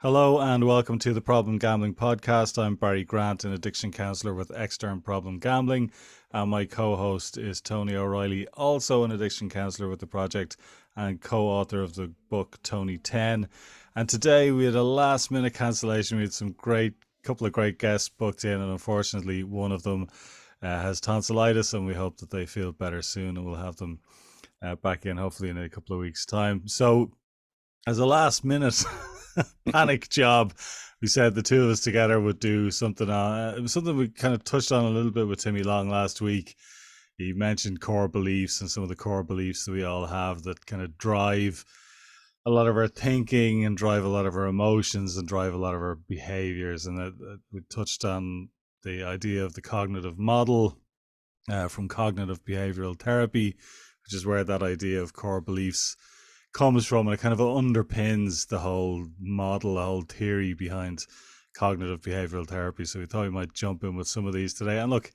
Hello and welcome to the Problem Gambling Podcast. I'm Barry Grant, an addiction counsellor with Extern Problem Gambling, and my co-host is Tony O'Reilly, also an addiction counsellor with the project and co-author of the book Tony 10. And today we had a last-minute cancellation. We had couple of great guests booked in, and unfortunately one of them has tonsillitis, and we hope that they feel better soon, and we'll have them back in hopefully in a couple of weeks' time. So, as a last-minute panic job, we said the two of us together would do something on it was something we kind of touched on a little bit with Timmy Long last week. He mentioned core beliefs and some of the core beliefs that we all have that kind of drive a lot of our thinking and drive a lot of our emotions and drive a lot of our behaviors. And we touched on the idea of the cognitive model from cognitive behavioral therapy, which is where that idea of core beliefs comes from, and it kind of underpins the whole model, the whole theory behind cognitive behavioral therapy. So we thought we might jump in with some of these today. And look,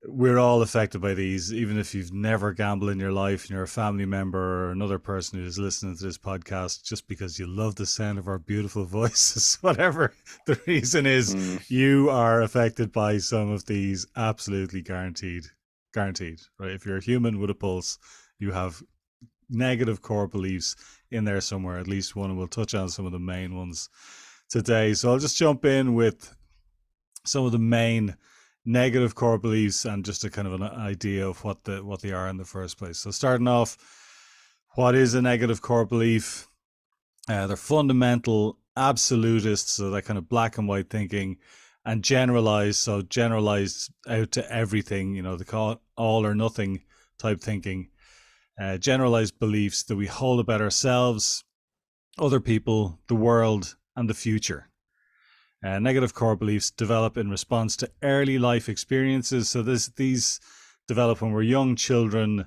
we're all affected by these, even if you've never gambled in your life and you're a family member or another person who's listening to this podcast just because you love the sound of our beautiful voices, whatever the reason is, you are affected by some of these, absolutely guaranteed, right? If you're a human with a pulse, you have negative core beliefs in there somewhere, at least one, and we'll touch on some of the main ones today. So I'll just jump in with some of the main negative core beliefs and just a kind of an idea of what they are in the first place. So starting off, what is a negative core belief? They're fundamental, absolutist, so that kind of black and white thinking, and generalized, so generalized out to everything, they call it all or nothing type thinking. Generalized beliefs that we hold about ourselves, other people, the world, and the future. Negative core beliefs develop in response to early life experiences. So these develop when we're young children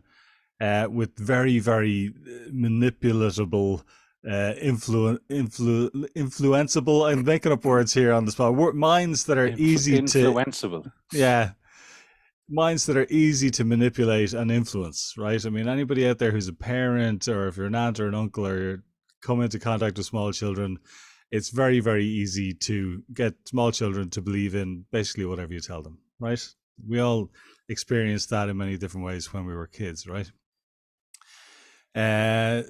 with very, very manipulatable, influenceable. I'm making up words here on the spot. Minds that are influenceable. Minds that are easy to manipulate and influence, right? I mean, anybody out there who's a parent, or if you're an aunt or an uncle, or you're come into contact with small children, it's very, very easy to get small children to believe in basically whatever you tell them, right? We all experienced that in many different ways when we were kids, right?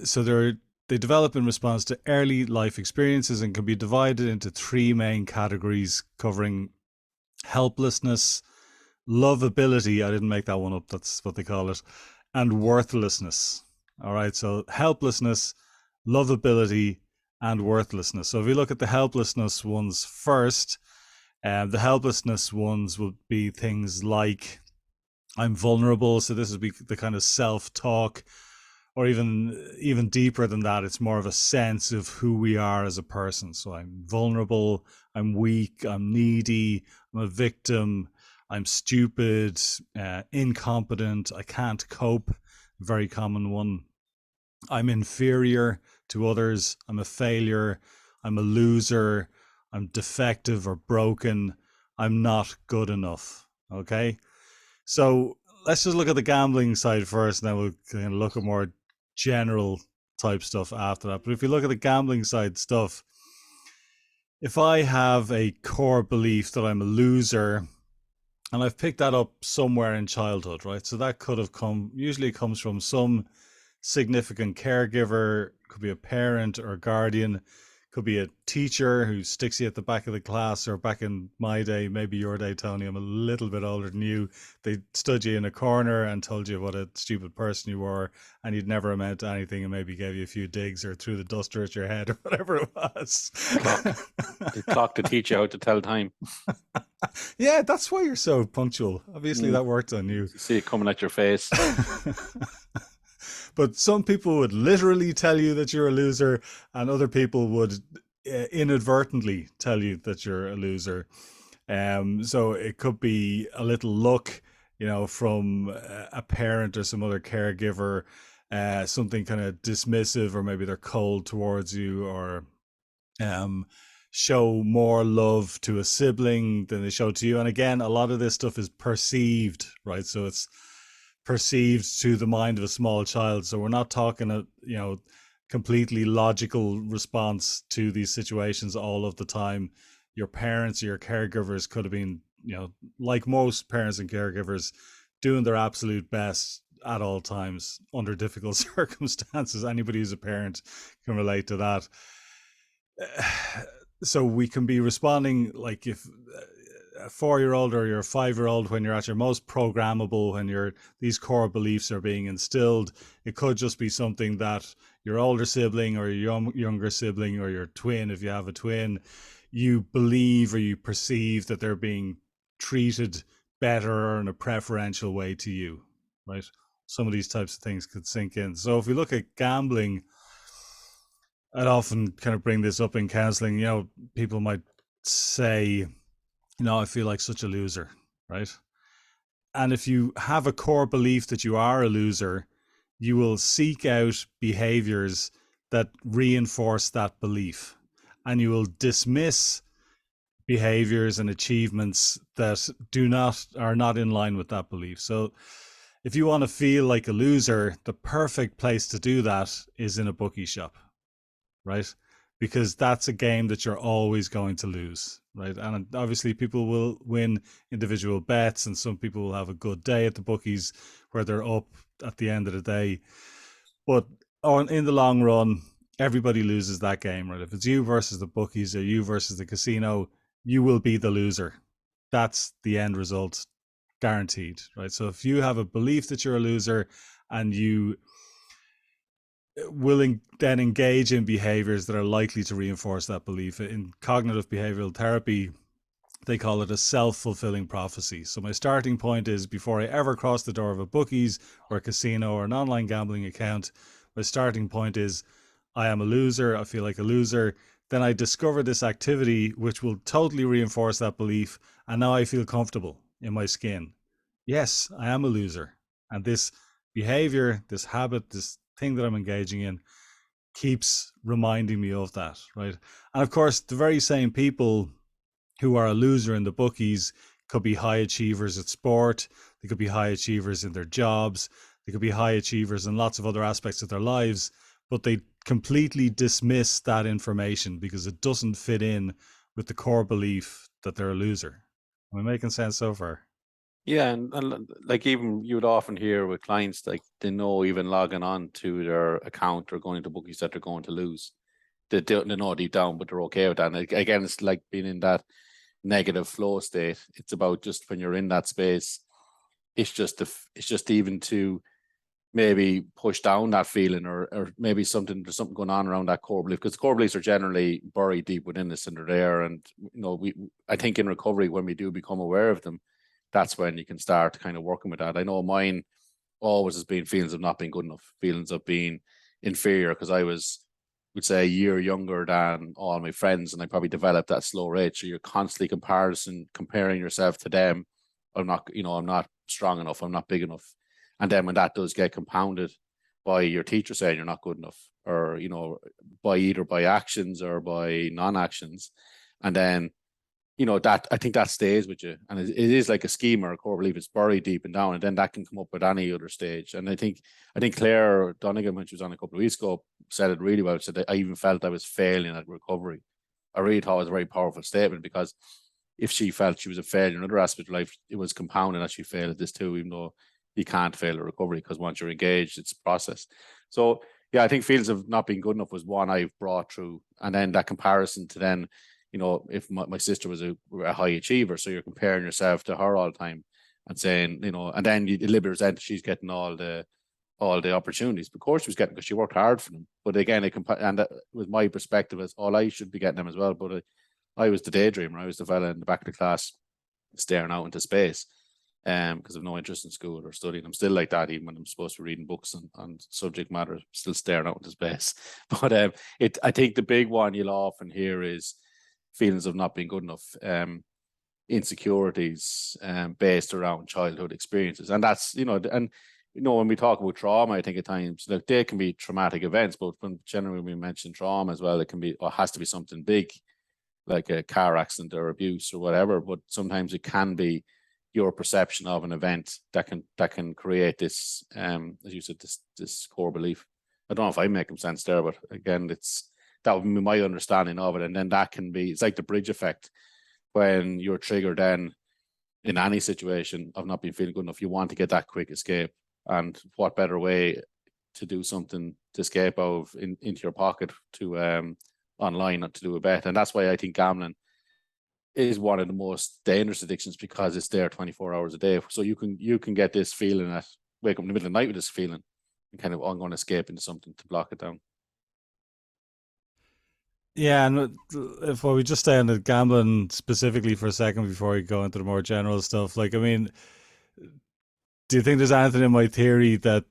So they develop in response to early life experiences and can be divided into three main categories covering helplessness, lovability, I didn't make that one up, that's what they call it, and worthlessness. All right, so helplessness, lovability, and worthlessness. So if we look at the helplessness ones first, the helplessness ones would be things like I'm vulnerable. So this would be the kind of self-talk, or even deeper than that, it's more of a sense of who we are as a person. So I'm vulnerable, I'm weak, I'm needy, I'm a victim, I'm stupid, incompetent, I can't cope, very common one. I'm inferior to others, I'm a failure, I'm a loser, I'm defective or broken, I'm not good enough, okay? So let's just look at the gambling side first, and then we'll kind of look at more general type stuff after that. But if you look at the gambling side stuff, if I have a core belief that I'm a loser, and I've picked that up somewhere in childhood, right? So that could have usually comes from some significant caregiver, could be a parent or a guardian, could be a teacher who sticks you at the back of the class, or back in my day, maybe your day, Tony, I'm a little bit older than you, they stood you in a corner and told you what a stupid person you were, and you'd never amount to anything, and maybe gave you a few digs or threw the duster at your head or whatever it was. The clock to teach you how to tell time. Yeah, that's why you're so punctual. Obviously that worked on you. See it coming at your face. But some people would literally tell you that you're a loser, and other people would inadvertently tell you that you're a loser. So it could be a little look, from a parent or some other caregiver, something kind of dismissive, or maybe they're cold towards you, or show more love to a sibling than they show to you. And again, a lot of this stuff is perceived, right? So it's perceived to the mind of a small child. So we're not talking, completely logical response to these situations all of the time. Your parents or your caregivers could have been, like most parents and caregivers, doing their absolute best at all times under difficult circumstances. Anybody who's a parent can relate to that. So we can be responding like if a 4-year-old or your 5-year-old, when you're at your most programmable, when these core beliefs are being instilled, it could just be something that your older sibling or your younger sibling or your twin, if you have a twin, you believe or you perceive that they're being treated better or in a preferential way to you, right? Some of these types of things could sink in. So if we look at gambling, I'd often kind of bring this up in counseling. People might say, I feel like such a loser, right? And if you have a core belief that you are a loser, you will seek out behaviors that reinforce that belief. And you will dismiss behaviors and achievements that are not in line with that belief. So if you want to feel like a loser, the perfect place to do that is in a bookie shop, right? Because that's a game that you're always going to lose, right? And obviously people will win individual bets, and some people will have a good day at the bookies where they're up at the end of the day. But in the long run, everybody loses that game, right? If it's you versus the bookies or you versus the casino, you will be the loser. That's the end result, guaranteed, right? So if you have a belief that you're a loser and you will then engage in behaviors that are likely to reinforce that belief. In cognitive behavioral therapy, they call it a self-fulfilling prophecy. So my starting point is, before I ever cross the door of a bookies or a casino or an online gambling account, my starting point is, I am a loser, I feel like a loser. Then I discover this activity which will totally reinforce that belief, and now I feel comfortable in my skin. Yes, I am a loser. And this behavior, this habit, this thing that I'm engaging in keeps reminding me of that, right? And of course, the very same people who are a loser in the bookies could be high achievers at sport, they could be high achievers in their jobs, they could be high achievers in lots of other aspects of their lives, but they completely dismiss that information because it doesn't fit in with the core belief that they're a loser. Am I making sense so far? Yeah, and like even you would often hear with clients, like they know even logging on to their account or going to bookies that they're going to lose. They know deep down, but they're okay with that. And again, it's like being in that negative flow state. It's about just when you're in that space, it's just even to maybe push down that feeling, or maybe there's something going on around that core belief, because core beliefs are generally buried deep within us and they're there. And I think in recovery, when we do become aware of them, that's when you can start kind of working with that. I know mine always has been feelings of not being good enough, feelings of being inferior, because I would say a year younger than all my friends, and I probably developed at slow rate. So you're constantly comparing yourself to them. I'm not strong enough, I'm not big enough. And then when that does get compounded by your teacher saying you're not good enough, or by either by actions or by non-actions, and then that, I think that stays with you, and it is like a scheme or a core belief. It's buried deep and down, and then that can come up at any other stage. And I think Claire Donegan, when she was on a couple of weeks ago, said it really well. She said that I even felt I was failing at recovery. I really thought it was a very powerful statement, because if she felt she was a failure in other aspects of life, it was compounding that she failed at this too, even though you can't fail at recovery, because once you're engaged, it's a process. So yeah, I think feelings of not being good enough was one I've brought through, and then that comparison to then, if my sister was a high achiever, so you're comparing yourself to her all the time and saying, and then you deliberately resent she's getting all the opportunities. Of course she was getting, because she worked hard for them. But again, and that was my perspective, as all I should be getting them as well. But I was the daydreamer. I was the fella in the back of the class staring out into space, because I've no interest in school or studying. I'm still like that, even when I'm supposed to be reading books on subject matter, still staring out into space. But I think the big one you'll often hear is feelings of not being good enough, insecurities based around childhood experiences. And that's, when we talk about trauma, I think at times, like, they can be traumatic events, but when generally we mention trauma as well, it can be, or has to be something big, like a car accident or abuse or whatever. But sometimes it can be your perception of an event that can create this, as you said, this core belief. I don't know if I'm making sense there, but again, that would be my understanding of it. And then that can be, it's like the bridge effect when you're triggered then in any situation of not being feeling good enough, you want to get that quick escape. And what better way to do something to escape out of into your pocket to online, not to do a bet. And that's why I think gambling is one of the most dangerous addictions, because it's there 24 hours a day. So you can get this feeling that wake up in the middle of the night with this feeling and kind of, I'm going to escape into something to block it down. Yeah, and if we just stay on the gambling specifically for a second before we go into the more general stuff, like, I mean, do you think there's anything in my theory that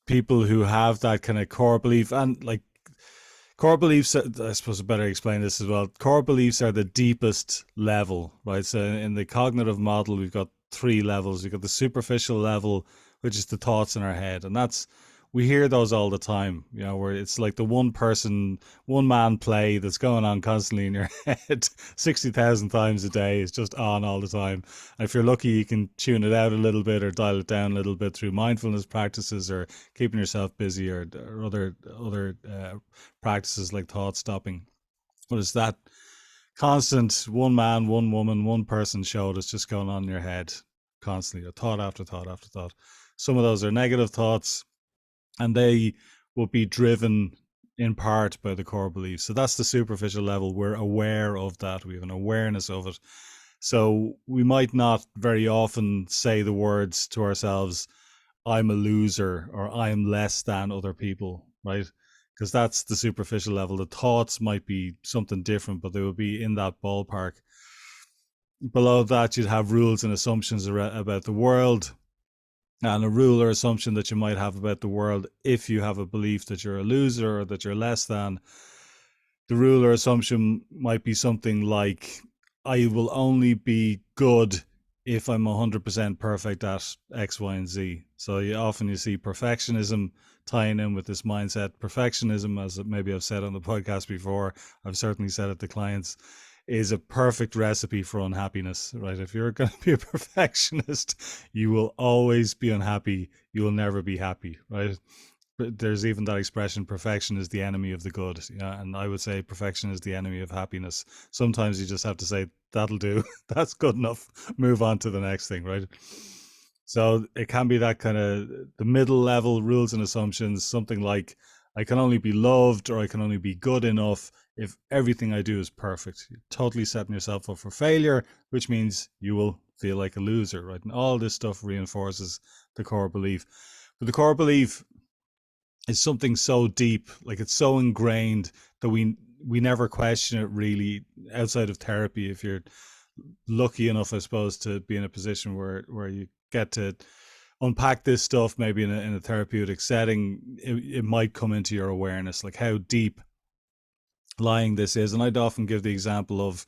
people who have that kind of core belief, and like core beliefs, I suppose I better explain this as well. Core beliefs are the deepest level, right? So in the cognitive model, we've got three levels. We've got the superficial level, which is the thoughts in our head. And that's, we hear those all the time, you know, where it's like the one person, one man play that's going on constantly in your head 60,000 times a day is just on all the time. And if you're lucky, you can tune it out a little bit or dial it down a little bit through mindfulness practices or keeping yourself busy, or other practices like thought stopping. But it's that constant one man, one woman, one person show that's just going on in your head constantly, a thought after thought after thought. Some of those are negative thoughts, and they will be driven in part by the core beliefs. So that's the superficial level. We're aware of that. We have an awareness of it. So we might not very often say the words to ourselves, I'm a loser or I'm less than other people, right? Because that's the superficial level. The thoughts might be something different, but they will be in that ballpark. Below that, you'd have rules and assumptions about the world, and a rule or assumption that you might have about the world if you have a belief that you're a loser or that you're less than. The rule or assumption might be something like, I will only be good if I'm 100% perfect at X, Y, and Z. So you see perfectionism tying in with this mindset. Perfectionism, as maybe I've said on the podcast before, I've certainly said it to clients, is a perfect recipe for unhappiness, right? If you're going to be a perfectionist, you will always be unhappy. You will never be happy, right? There's even that expression, perfection is the enemy of the good. Yeah, and I would say perfection is the enemy of happiness. Sometimes you just have to say, that'll do. That's good enough. Move on to the next thing, right? So it can be that kind of the middle level rules and assumptions, something like, I can only be loved or I can only be good enough if everything I do is perfect. You're totally setting yourself up for failure, which means you will feel like a loser, right? And all this stuff reinforces the core belief. But the core belief is something so deep, like it's so ingrained that we never question it really outside of therapy. If you're lucky enough, I suppose, to be in a position where you get to unpack this stuff, maybe in a therapeutic setting, it might come into your awareness, like how deep lying this is. And I'd often give the example of,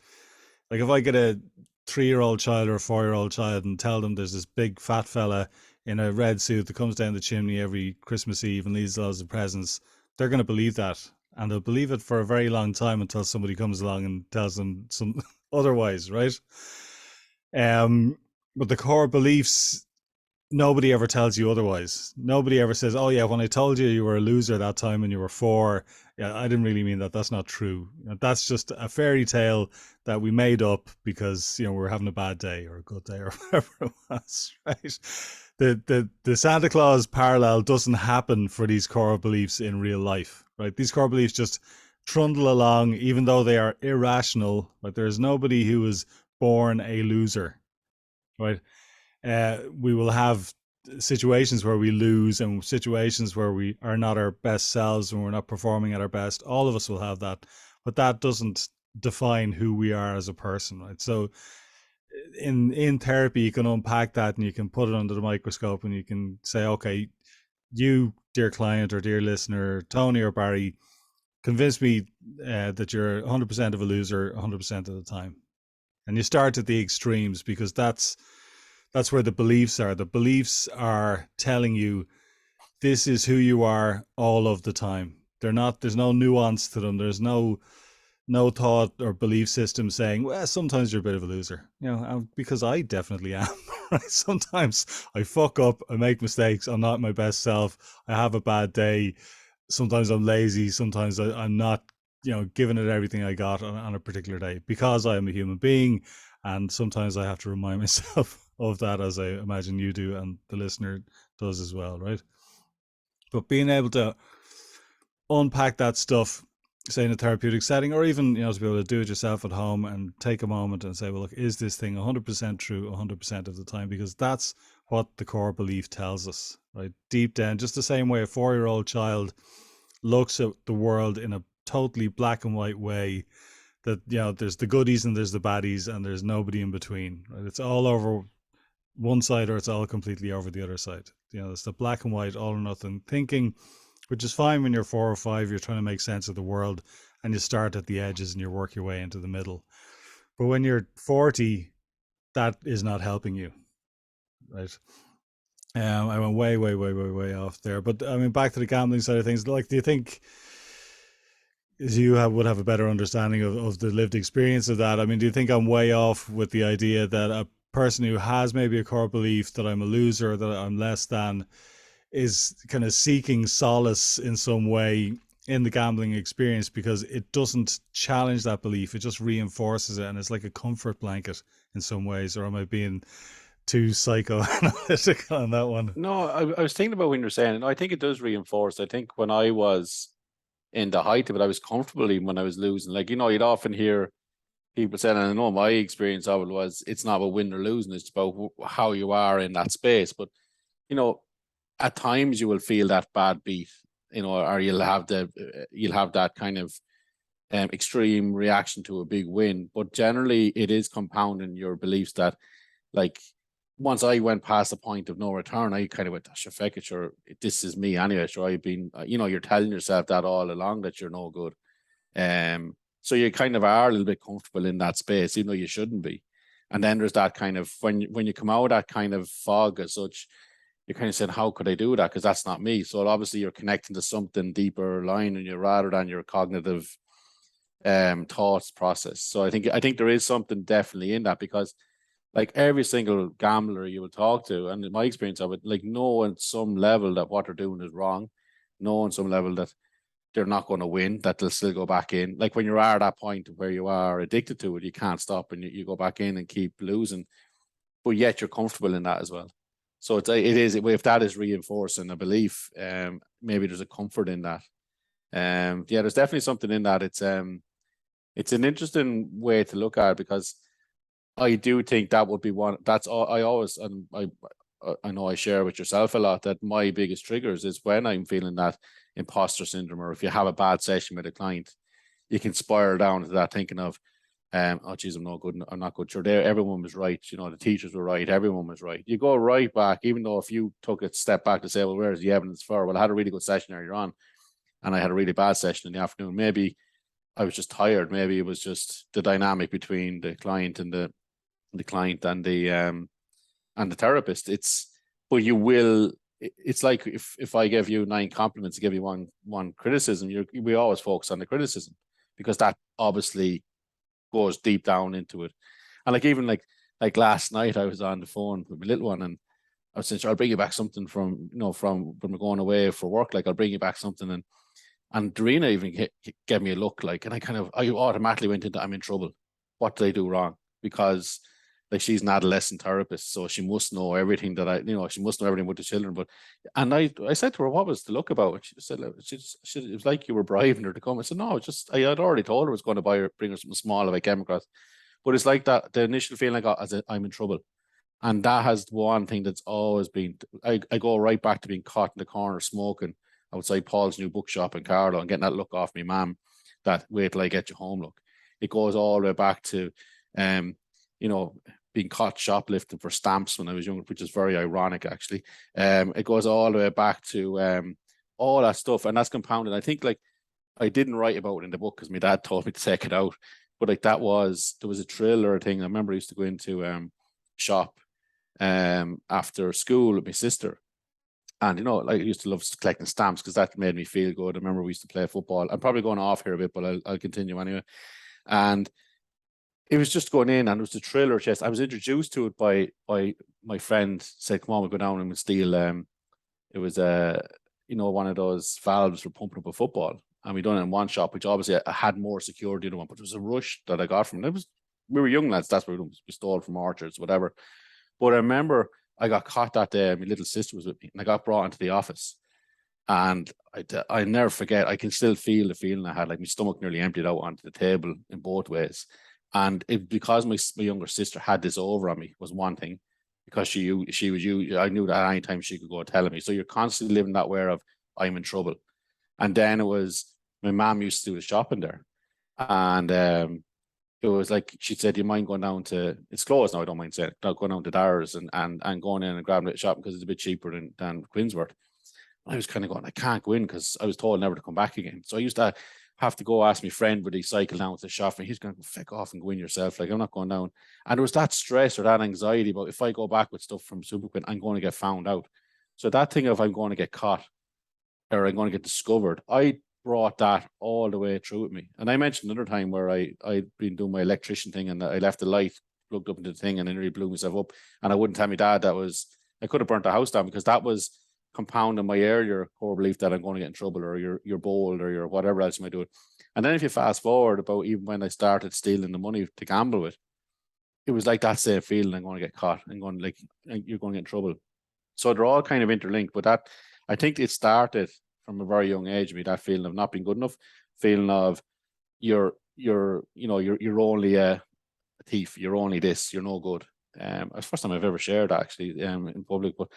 like, if I get a 3-year-old child or a 4-year-old child and tell them there's this big fat fella in a red suit that comes down the chimney every Christmas Eve and leaves loads of presents, they're going to believe that. And they'll believe it for a very long time until somebody comes along and tells them some otherwise, right? But the core beliefs, nobody ever tells you otherwise. Nobody ever says, "Oh yeah, when I told you you were a loser that time when you were 4, yeah, I didn't really mean that. That's not true. That's just a fairy tale that we made up because we're having a bad day or a good day or whatever it was." Right? The Santa Claus parallel doesn't happen for these core beliefs in real life. Right? These core beliefs just trundle along, even though they are irrational. But there is nobody who is born a loser. Right? We will have situations where we lose and situations where we are not our best selves and we're not performing at our best. All of us will have that, but that doesn't define who we are as a person, right? So in therapy, you can unpack that and you can put it under the microscope and you can say, okay, you, dear client or dear listener, Tony or Barry, convince me that you're 100% of a loser 100% of the time. And you start at the extremes, because that's where the beliefs are. The beliefs are telling you this is who you are all of the time. There's no nuance to them. There's no thought or belief system saying, well, sometimes you're a bit of a loser, because I definitely am. Right? Sometimes I fuck up, I make mistakes, I'm not my best self, I have a bad day. Sometimes I'm lazy, sometimes I'm not, giving it everything I got on a particular day because I am a human being. And sometimes I have to remind myself of that, as I imagine you do and the listener does as well, right? But being able to unpack that stuff, say in a therapeutic setting, or even to be able to do it yourself at home and take a moment and say, well, look, is this thing 100% true 100% of the time? Because that's what the core belief tells us, right? Deep down, just the same way a 4-year-old child looks at the world in a totally black and white way, that there's the goodies and there's the baddies and there's nobody in between, right? It's all over one side or it's all completely over the other side. It's the black and white, all or nothing thinking, which is fine when you're 4 or 5, you're trying to make sense of the world and you start at the edges and you work your way into the middle. But when you're 40, that is not helping you, right? I went way, way, way, way, way off there. But I mean, back to the gambling side of things. Like, do you think would have a better understanding of the lived experience of that? I mean, do you think I'm way off with the idea that a person who has maybe a core belief that I'm a loser, that I'm less than, is kind of seeking solace in some way in the gambling experience because it doesn't challenge that belief, it just reinforces it, and it's like a comfort blanket in some ways? Or am I being too psychoanalytic on that one? No, I was thinking about when you're saying, no, I think it does reinforce. I think when I was in the height of it, I was comfortable even when I was losing. Like, you'd often hear people saying, and I know my experience of it was, it's not about winning or losing, it's about how you are in that space. But, at times you will feel that bad beat, or you'll have that kind of extreme reaction to a big win. But generally, it is compounding your beliefs that, like, once I went past the point of no return, I kind of went, sure, this is me anyway. Sure, I've been, you're telling yourself that all along that you're no good. So you kind of are a little bit comfortable in that space, even though you shouldn't be. And then there's that kind of, when you come out of that kind of fog as such, you're kind of saying, how could I do that? Because that's not me. So obviously you're connecting to something deeper line and you rather than your cognitive thoughts process. So I think there is something definitely in that, because like every single gambler you will talk to, and in my experience of it, like know on some level that what they're doing is wrong, know on some level that they're not going to win, that they'll still go back in. Like when you are at that point where you are addicted to it, you can't stop and you go back in and keep losing, but yet you're comfortable in that as well. So it is, if that is reinforcing a belief, maybe there's a comfort in that. Yeah, there's definitely something in that. It's an interesting way to look at it, because I do think that would be one. That's all I always, and I know I share with yourself a lot, that my biggest triggers is when I'm feeling that imposter syndrome, or if you have a bad session with a client, you can spiral down to that thinking of, oh geez, I'm not good. I'm not good. Sure, there, everyone was right. The teachers were right. Everyone was right. You go right back, even though if you took a step back to say, well, where's the evidence for? Well, I had a really good session earlier on, and I had a really bad session in the afternoon. Maybe I was just tired. Maybe it was just the dynamic between the client and the client and the therapist. But you will. It's like if I give you 9 compliments, to give you one criticism, we always focus on the criticism, because that obviously goes deep down into it. And like even like last night, I was on the phone with my little one, and I was saying, sure, I'll bring you back something from from going away for work. Like I'll bring you back something, and Dorina even gave me a look, like, and I automatically went into, I'm in trouble. What did I do wrong? Because like she's an adolescent therapist, so she must know everything she must know everything with the children. But and I said to her, what was the look about? And she said, it was like you were bribing her to come. I said, no, I had already told her I was going to bring her something small if I came across. But it's like that, the initial feeling I got, I'm in trouble. And that has one thing that's always been, I go right back to being caught in the corner smoking outside Paul's new bookshop in Carlow and getting that look off me mum, that wait till I get you home look. It goes all the way back to, being caught shoplifting for stamps when I was younger, which is very ironic, actually. It goes all the way back to all that stuff, and that's compounded. I think, like, I didn't write about it in the book because my dad told me to take it out, but like there was a thriller thing. I remember I used to go into shop after school with my sister, and like I used to love collecting stamps because that made me feel good. I remember we used to play football. I'm probably going off here a bit, but I'll continue anyway. And it was just going in, and it was the thriller chest. I was introduced to it by my friend said, "Come on, we go down and we steal." It was one of those valves for pumping up a football, and we done it in one shop, which obviously I had more security than one, but it was a rush that I got from it. We were young lads. That's what we stole from orchards, whatever. But I remember I got caught that day. My little sister was with me, and I got brought into the office. And I never forget, I can still feel the feeling I had, like my stomach nearly emptied out onto the table in both ways. And because my younger sister had this over on me was one thing, because she was you. I knew that any time she could go telling me. So you're constantly living that way of I'm in trouble. And then it was my mom used to do the shopping there, and it was like she said, "Do you mind going down to? It's closed now. I don't mind saying going down to Dara's and going in and grabbing it shopping because it's a bit cheaper than Quinsworth." I was kind of going, I can't go in because I was told never to come back again. So I used to have to go ask my friend, would he cycle down to the shop, and he's going to feck off and go in yourself. Like, I'm not going down. And there was that stress or that anxiety about if I go back with stuff from Superquinn, I'm going to get found out. So that thing of I'm going to get caught or I'm going to get discovered, I brought that all the way through with me. And I mentioned another time where I'd been doing my electrician thing and I left the light plugged up into the thing and I nearly blew myself up. And I wouldn't tell my dad I could have burnt the house down because that was compounding my earlier core belief that I'm going to get in trouble or you're bold or you're whatever else you might do it. And then if you fast forward about even when I started stealing the money to gamble with, it was like that same feeling, I'm going to get caught. I'm going like you're going to get in trouble. So they're all kind of interlinked. But that I think it started from a very young age, me that feeling of not being good enough, feeling of you're only a thief, you're only this, you're no good. It's the first time I've ever shared that actually in public, but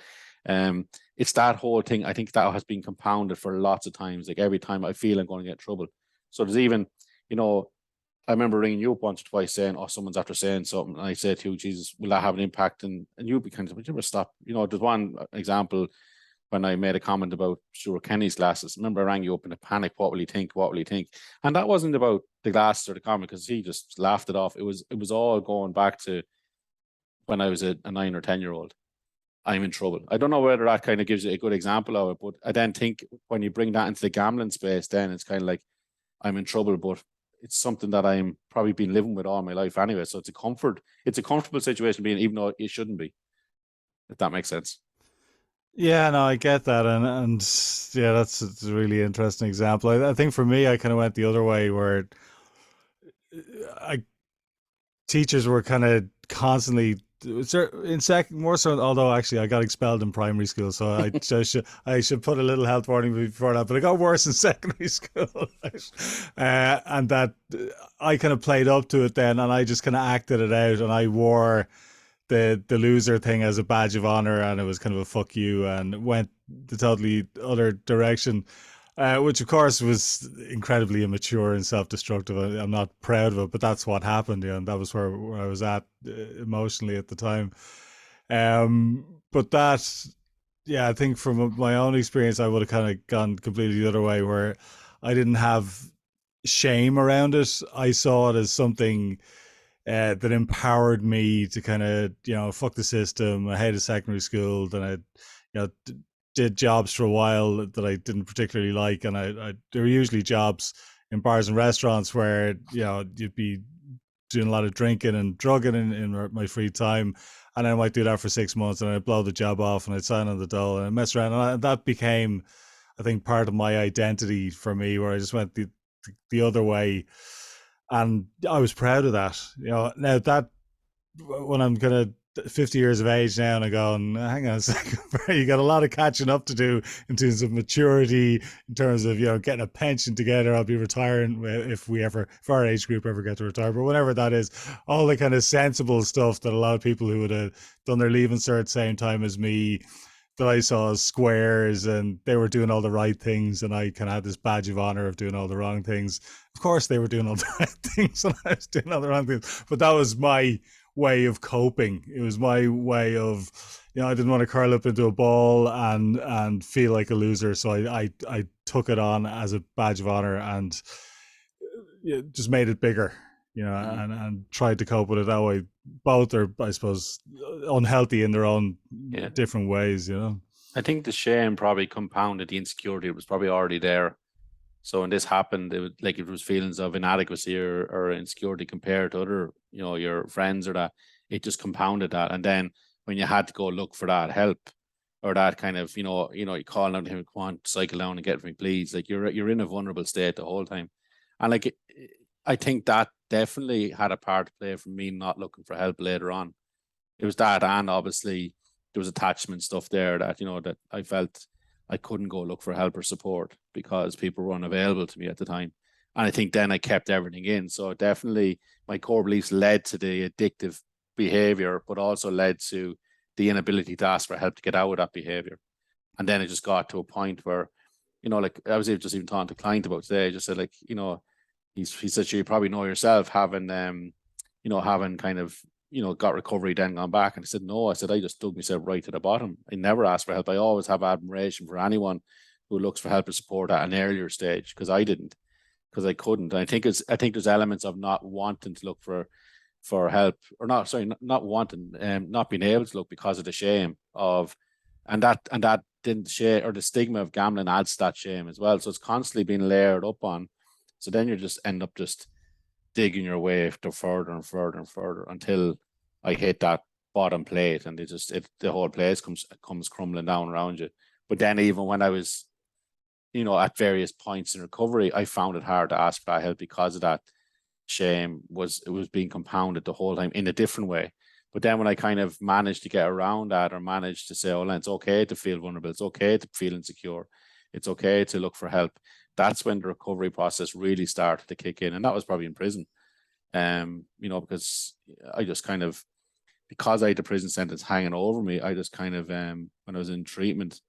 it's that whole thing. I think that has been compounded for lots of times. Like every time I feel I'm going to get in trouble. So there's even, I remember ringing you up once or twice saying, "Oh, someone's after saying something," and I said to you, "Jesus, will that have an impact?" And you'd be kind of, "Would you ever stop?" There's one example when I made a comment about Stuart Kenny's glasses. Remember, I rang you up in a panic. What will he think? What will he think? And that wasn't about the glasses or the comment because he just laughed it off. It was all going back to when I was a 9 or 10-year-old. I'm in trouble. I don't know whether that kind of gives you a good example of it, but I then think when you bring that into the gambling space, then it's kind of like I'm in trouble, but it's something that I'm probably been living with all my life anyway. So it's a comfortable situation being, even though it shouldn't be, if that makes sense. Yeah, no, I get that, and yeah, that's a really interesting example. I think for me, I kind of went the other way where I teachers were kind of constantly in second more so. Although actually, I got expelled in primary school, so I should put a little health warning before that. But it got worse in secondary school, and that I kind of played up to it then, and I just kind of acted it out, and I wore the loser thing as a badge of honor, and it was kind of a fuck you, and went the totally other direction, which of course was incredibly immature and self-destructive. I'm not proud of it, but that's what happened, and that was where I was at emotionally at the time. But that, yeah, I think from my own experience, I would have kind of gone completely the other way, where I didn't have shame around it. I saw it as something that empowered me to kind of fuck the system. I hated secondary school. Then I did jobs for a while that I didn't particularly like, and there were usually jobs in bars and restaurants where you'd be doing a lot of drinking and drugging in my free time, and I might do that for 6 months, and I'd blow the job off, and I'd sign on the dole and I'd mess around, and that became, I think, part of my identity for me, where I just went the other way, and I was proud of that. Now that when I'm kind of 50 years of age now, and I go, hang on a second, you got a lot of catching up to do in terms of maturity, in terms of getting a pension together. I'll be retiring if our age group ever get to retire, but whenever that is, all the kind of sensible stuff that a lot of people who would have done their leaving cert same time as me, that I saw as squares, and they were doing all the right things, and I kind of had this badge of honor of doing all the wrong things. Of course, they were doing all the right things, and I was doing all the wrong things. But that was my way of coping. It was my way of, I didn't want to curl up into a ball and feel like a loser, so I took it on as a badge of honor and just made it bigger, and tried to cope with it that way. Both are, I suppose, unhealthy in their own different ways, I think the shame probably compounded the insecurity. It was probably already there. So when this happened, it was feelings of inadequacy or insecurity compared to other, your friends, or that it just compounded that. And then when you had to go look for that help, or that kind of, you call out to him, come on, cycle down and get for me, please. Like you're in a vulnerable state the whole time. And like, I think that definitely had a part to play for me not looking for help later on. It was that, and obviously there was attachment stuff there that, that I felt I couldn't go look for help or support because people were unavailable to me at the time. And I think then I kept everything in. So definitely my core beliefs led to the addictive behavior, but also led to the inability to ask for help to get out of that behavior. And then it just got to a point where, like I was just even talking to a client about today, I just said, like, he said, you probably know yourself having, having kind of, got recovery, then gone back. And I said, no, I said, I just dug myself right to the bottom. I never asked for help. I always have admiration for anyone who looks for help and support at an earlier stage, because I didn't, because I couldn't. And I think there's elements of not wanting to look for help, or not wanting, not being able to look because of the shame of, and that didn't share, or the stigma of gambling adds to that shame as well. So it's constantly being layered up on. So then you just end up just digging your way to further and further and further until I hit that bottom plate, and the whole place comes crumbling down around you. But then even when I was, at various points in recovery, I found it hard to ask for that help because of that shame. It was being compounded the whole time in a different way. But then when I kind of managed to get around that, or managed to say, oh, it's okay to feel vulnerable, it's okay to feel insecure, it's okay to look for help, that's when the recovery process really started to kick in. And that was probably in prison. Because I just kind of, because I had the prison sentence hanging over me, I just kind of, when I was in treatment,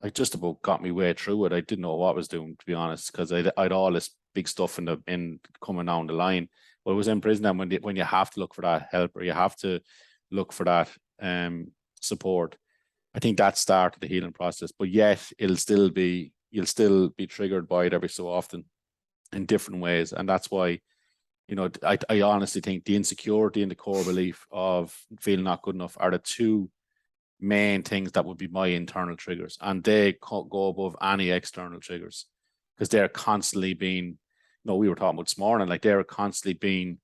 I just about got me way through it. I didn't know what I was doing, to be honest, because I'd all this big stuff in coming down the line. But I was in prison, and when you have to look for that help, or you have to look for that support, I think that started the healing process. But yet you'll still be triggered by it every so often in different ways. And that's why, I honestly think the insecurity and the core belief of feeling not good enough are the two main things that would be my internal triggers. And they go above any external triggers, because they're constantly being, we were talking about this morning, like they're constantly being,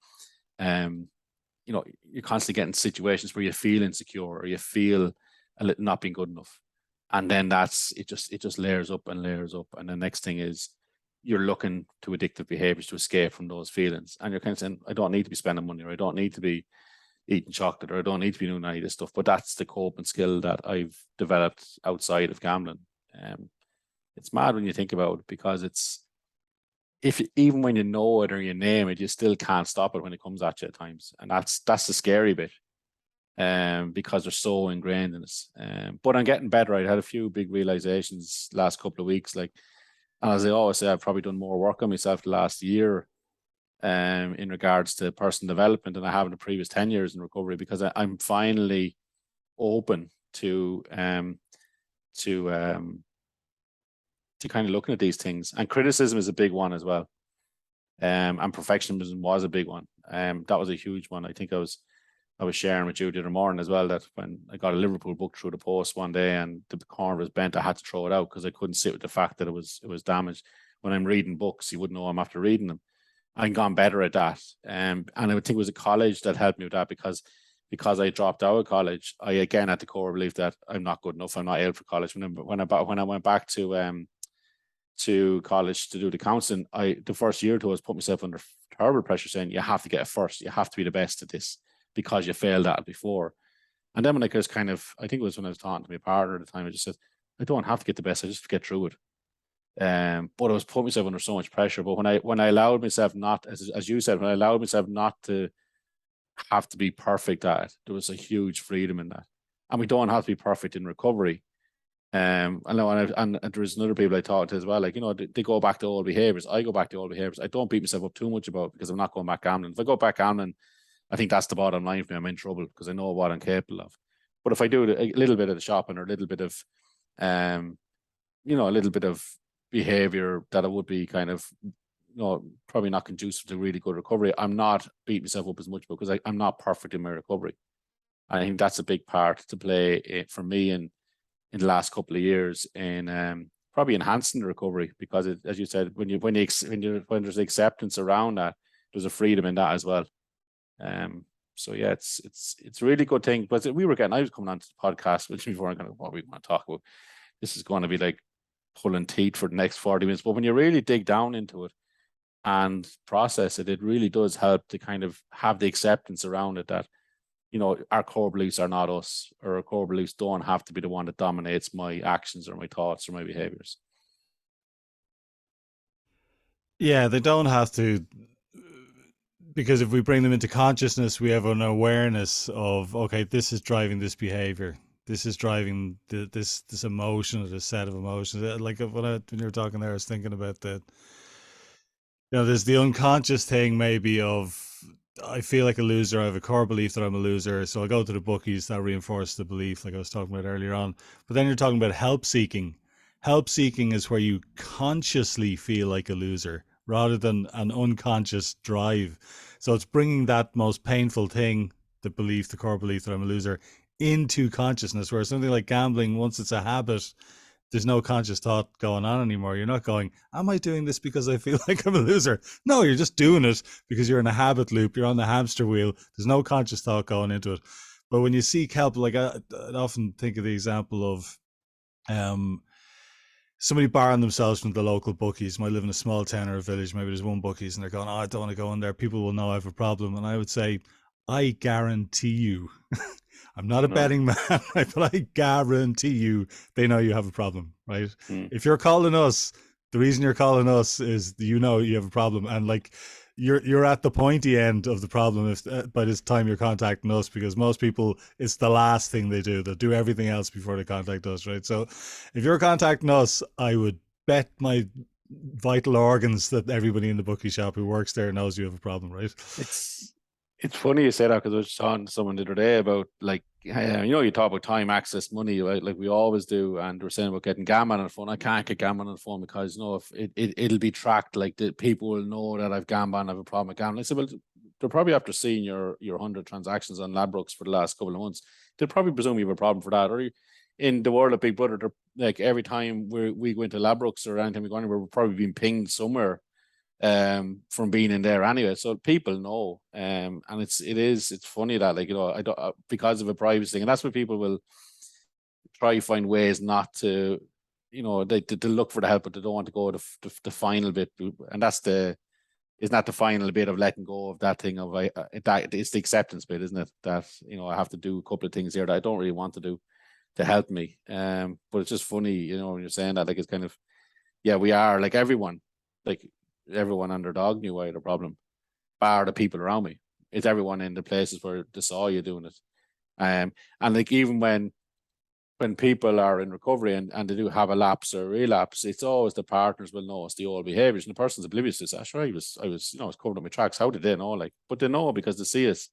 you're constantly getting situations where you feel insecure, or you feel not being good enough. And then it just layers up and layers up. And the next thing is you're looking to addictive behaviors to escape from those feelings. And you're kind of saying, I don't need to be spending money, or I don't need to be eating chocolate, or I don't need to be doing any of this stuff. But that's the coping skill that I've developed outside of gambling. It's mad when you think about it, because even when you know it or you name it, you still can't stop it when it comes at you at times. And that's the scary bit. Because they're so ingrained in us. But I'm getting better. I had a few big realizations last couple of weeks. Like, and as I always say, I've probably done more work on myself the last year, in regards to personal development, than I have in the previous 10 years in recovery, because I'm finally open to kind of looking at these things. And criticism is a big one as well. And perfectionism was a big one. That was a huge one. I think I was sharing with you the other morning as well, that when I got a Liverpool book through the post one day and the corner was bent, I had to throw it out because I couldn't sit with the fact that it was damaged. When I'm reading books, you wouldn't know I'm after reading them. I've gone better at that. And I would think it was a college that helped me with that, because I dropped out of college, I again had the core belief that I'm not good enough, I'm not able for college. When I went back to college to do the counselling, the first year or two, I was put myself under terrible pressure, saying you have to get it first, you have to be the best at this, because you failed at it before. And then when I was kind of, I think it was when I was talking to my partner at the time, I just said, I don't have to get the best, I just get through it. But I was putting myself under so much pressure. But when I allowed myself not, as you said, when I allowed myself not to have to be perfect at it, there was a huge freedom in that. And we don't have to be perfect in recovery. I know, and there's another people I talked to as well, like, they go back to old behaviors. I go back to old behaviors. I don't beat myself up too much about it, because I'm not going back gambling. If I go back gambling, I think that's the bottom line for me. I'm in trouble because I know what I'm capable of. But if I do a little bit of the shopping, or a little bit of, a little bit of behavior that I would be kind of, probably not conducive to really good recovery, I'm not beating myself up as much, because I'm not perfect in my recovery. I think that's a big part to play for me in the last couple of years in probably enhancing the recovery, because it, as you said, when there's acceptance around that, there's a freedom in that as well. So yeah, it's a really good thing. But I was coming on to the podcast, which before I'm going to what we want to talk about. This is going to be like pulling teeth for the next 40 minutes. But when you really dig down into it and process it, it really does help to kind of have the acceptance around it that, you know, our core beliefs are not us, or our core beliefs don't have to be the one that dominates my actions or my thoughts or my behaviors. Yeah, they don't have to, because if we bring them into consciousness, we have an awareness of, okay, this is driving this behavior. This is driving this emotion, or this set of emotions. Like when you were talking there, I was thinking about that. You know, there's the unconscious thing maybe of, I feel like a loser. I have a core belief that I'm a loser, so I go to the bookies that reinforce the belief, like I was talking about earlier on. But then you're talking about help seeking. Help seeking is where you consciously feel like a loser rather than an unconscious drive. So it's bringing that most painful thing, the belief, the core belief that I'm a loser, into consciousness. Whereas something like gambling, once it's a habit, there's no conscious thought going on anymore. You're not going, am I doing this because I feel like I'm a loser? No, you're just doing it because you're in a habit loop. You're on the hamster wheel. There's no conscious thought going into it. But when you seek help, like I'd often think of the example of somebody barring themselves from the local bookies. Might live in a small town or a village. Maybe there's one bookies and they're going, oh, I don't want to go in there. People will know I have a problem. And I would say, I guarantee you, I'm not a betting man, right? But I guarantee you they know you have a problem, right? If you're calling us, the reason you're calling us is you know you have a problem, and like you're at the pointy end of the problem if by this time you're contacting us, because most people, it's the last thing they do. They'll do everything else before they contact us, right? So if you're contacting us, I would bet my vital organs that everybody in the bookie shop who works there knows you have a problem, right? It's funny you say that, because I was talking to someone the other day about, like, you know, you talk about time, access, money, right? Like we always do. And we're saying about getting gammon on the phone. I can't get gammon on the phone because, you know, if it'll be tracked, like the people will know that I've gammon, I have a problem with gambling. I said, well, they're probably after seeing your 100 transactions on Ladbrokes for the last couple of months. They'll probably presume you have a problem for that. Or in the world of Big Brother, they're like every time we go into Ladbrokes or anytime we go anywhere, we're probably being pinged somewhere from being in there anyway. So people know, and it's funny that, like, you know, I don't because of a privacy thing, and that's where people will try to find ways not to, you know, they look for the help, but they don't want to go the final bit, and that's isn't that the final bit of letting go of that thing of that it's the acceptance bit, isn't it? That, you know, I have to do a couple of things here that I don't really want to do to help me. But it's just funny, you know, when you're saying that, like, it's kind of, yeah, we are like everyone, like everyone underdog knew I had a problem, bar the people around me. It's everyone in the places where they saw you doing it. And like even when people are in recovery and they do have a lapse or a relapse, it's always the partners will know it's the old behaviors, and the person's oblivious to this. Sure, I was, you know, I was covering up my tracks. How did they know? Like, but they know because they see us,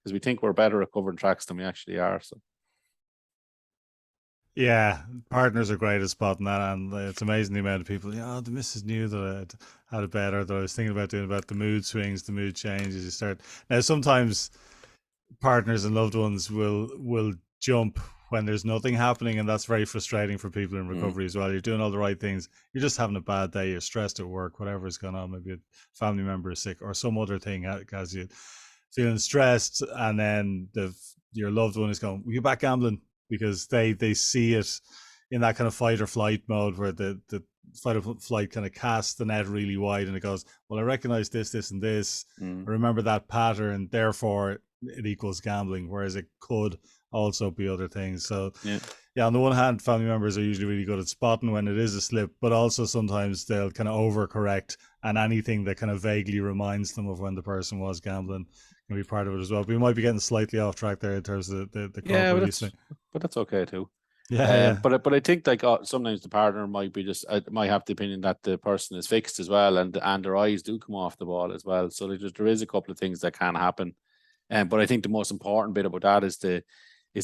because we think we're better at covering tracks than we actually are. So Yeah, partners are great at spotting that, and it's amazing the amount of people. Yeah, the missus knew that I had it better. That I was thinking about doing about the mood swings, the mood changes. You start now. Sometimes partners and loved ones will jump when there's nothing happening, and that's very frustrating for people in recovery as well. You're doing all the right things, you're just having a bad day, you're stressed at work, whatever's going on. Maybe a family member is sick or some other thing has you feeling stressed, and then your loved one is going, "Will you back gambling?" Because they see it in that kind of fight or flight mode where the fight or flight kind of casts the net really wide, and it goes, well, I recognize this and this, I remember that pattern, therefore it equals gambling, whereas it could also be other things. So yeah, on the one hand, family members are usually really good at spotting when it is a slip, but also sometimes they'll kind of overcorrect, and anything that kind of vaguely reminds them of when the person was gambling can be part of it as well. But we might be getting slightly off track there in terms of the core beliefs thing. But that's okay too. Yeah. But I think, like, sometimes the partner might be just might have the opinion that the person is fixed as well, and their eyes do come off the ball as well. So there is a couple of things that can happen, but I think the most important bit about that is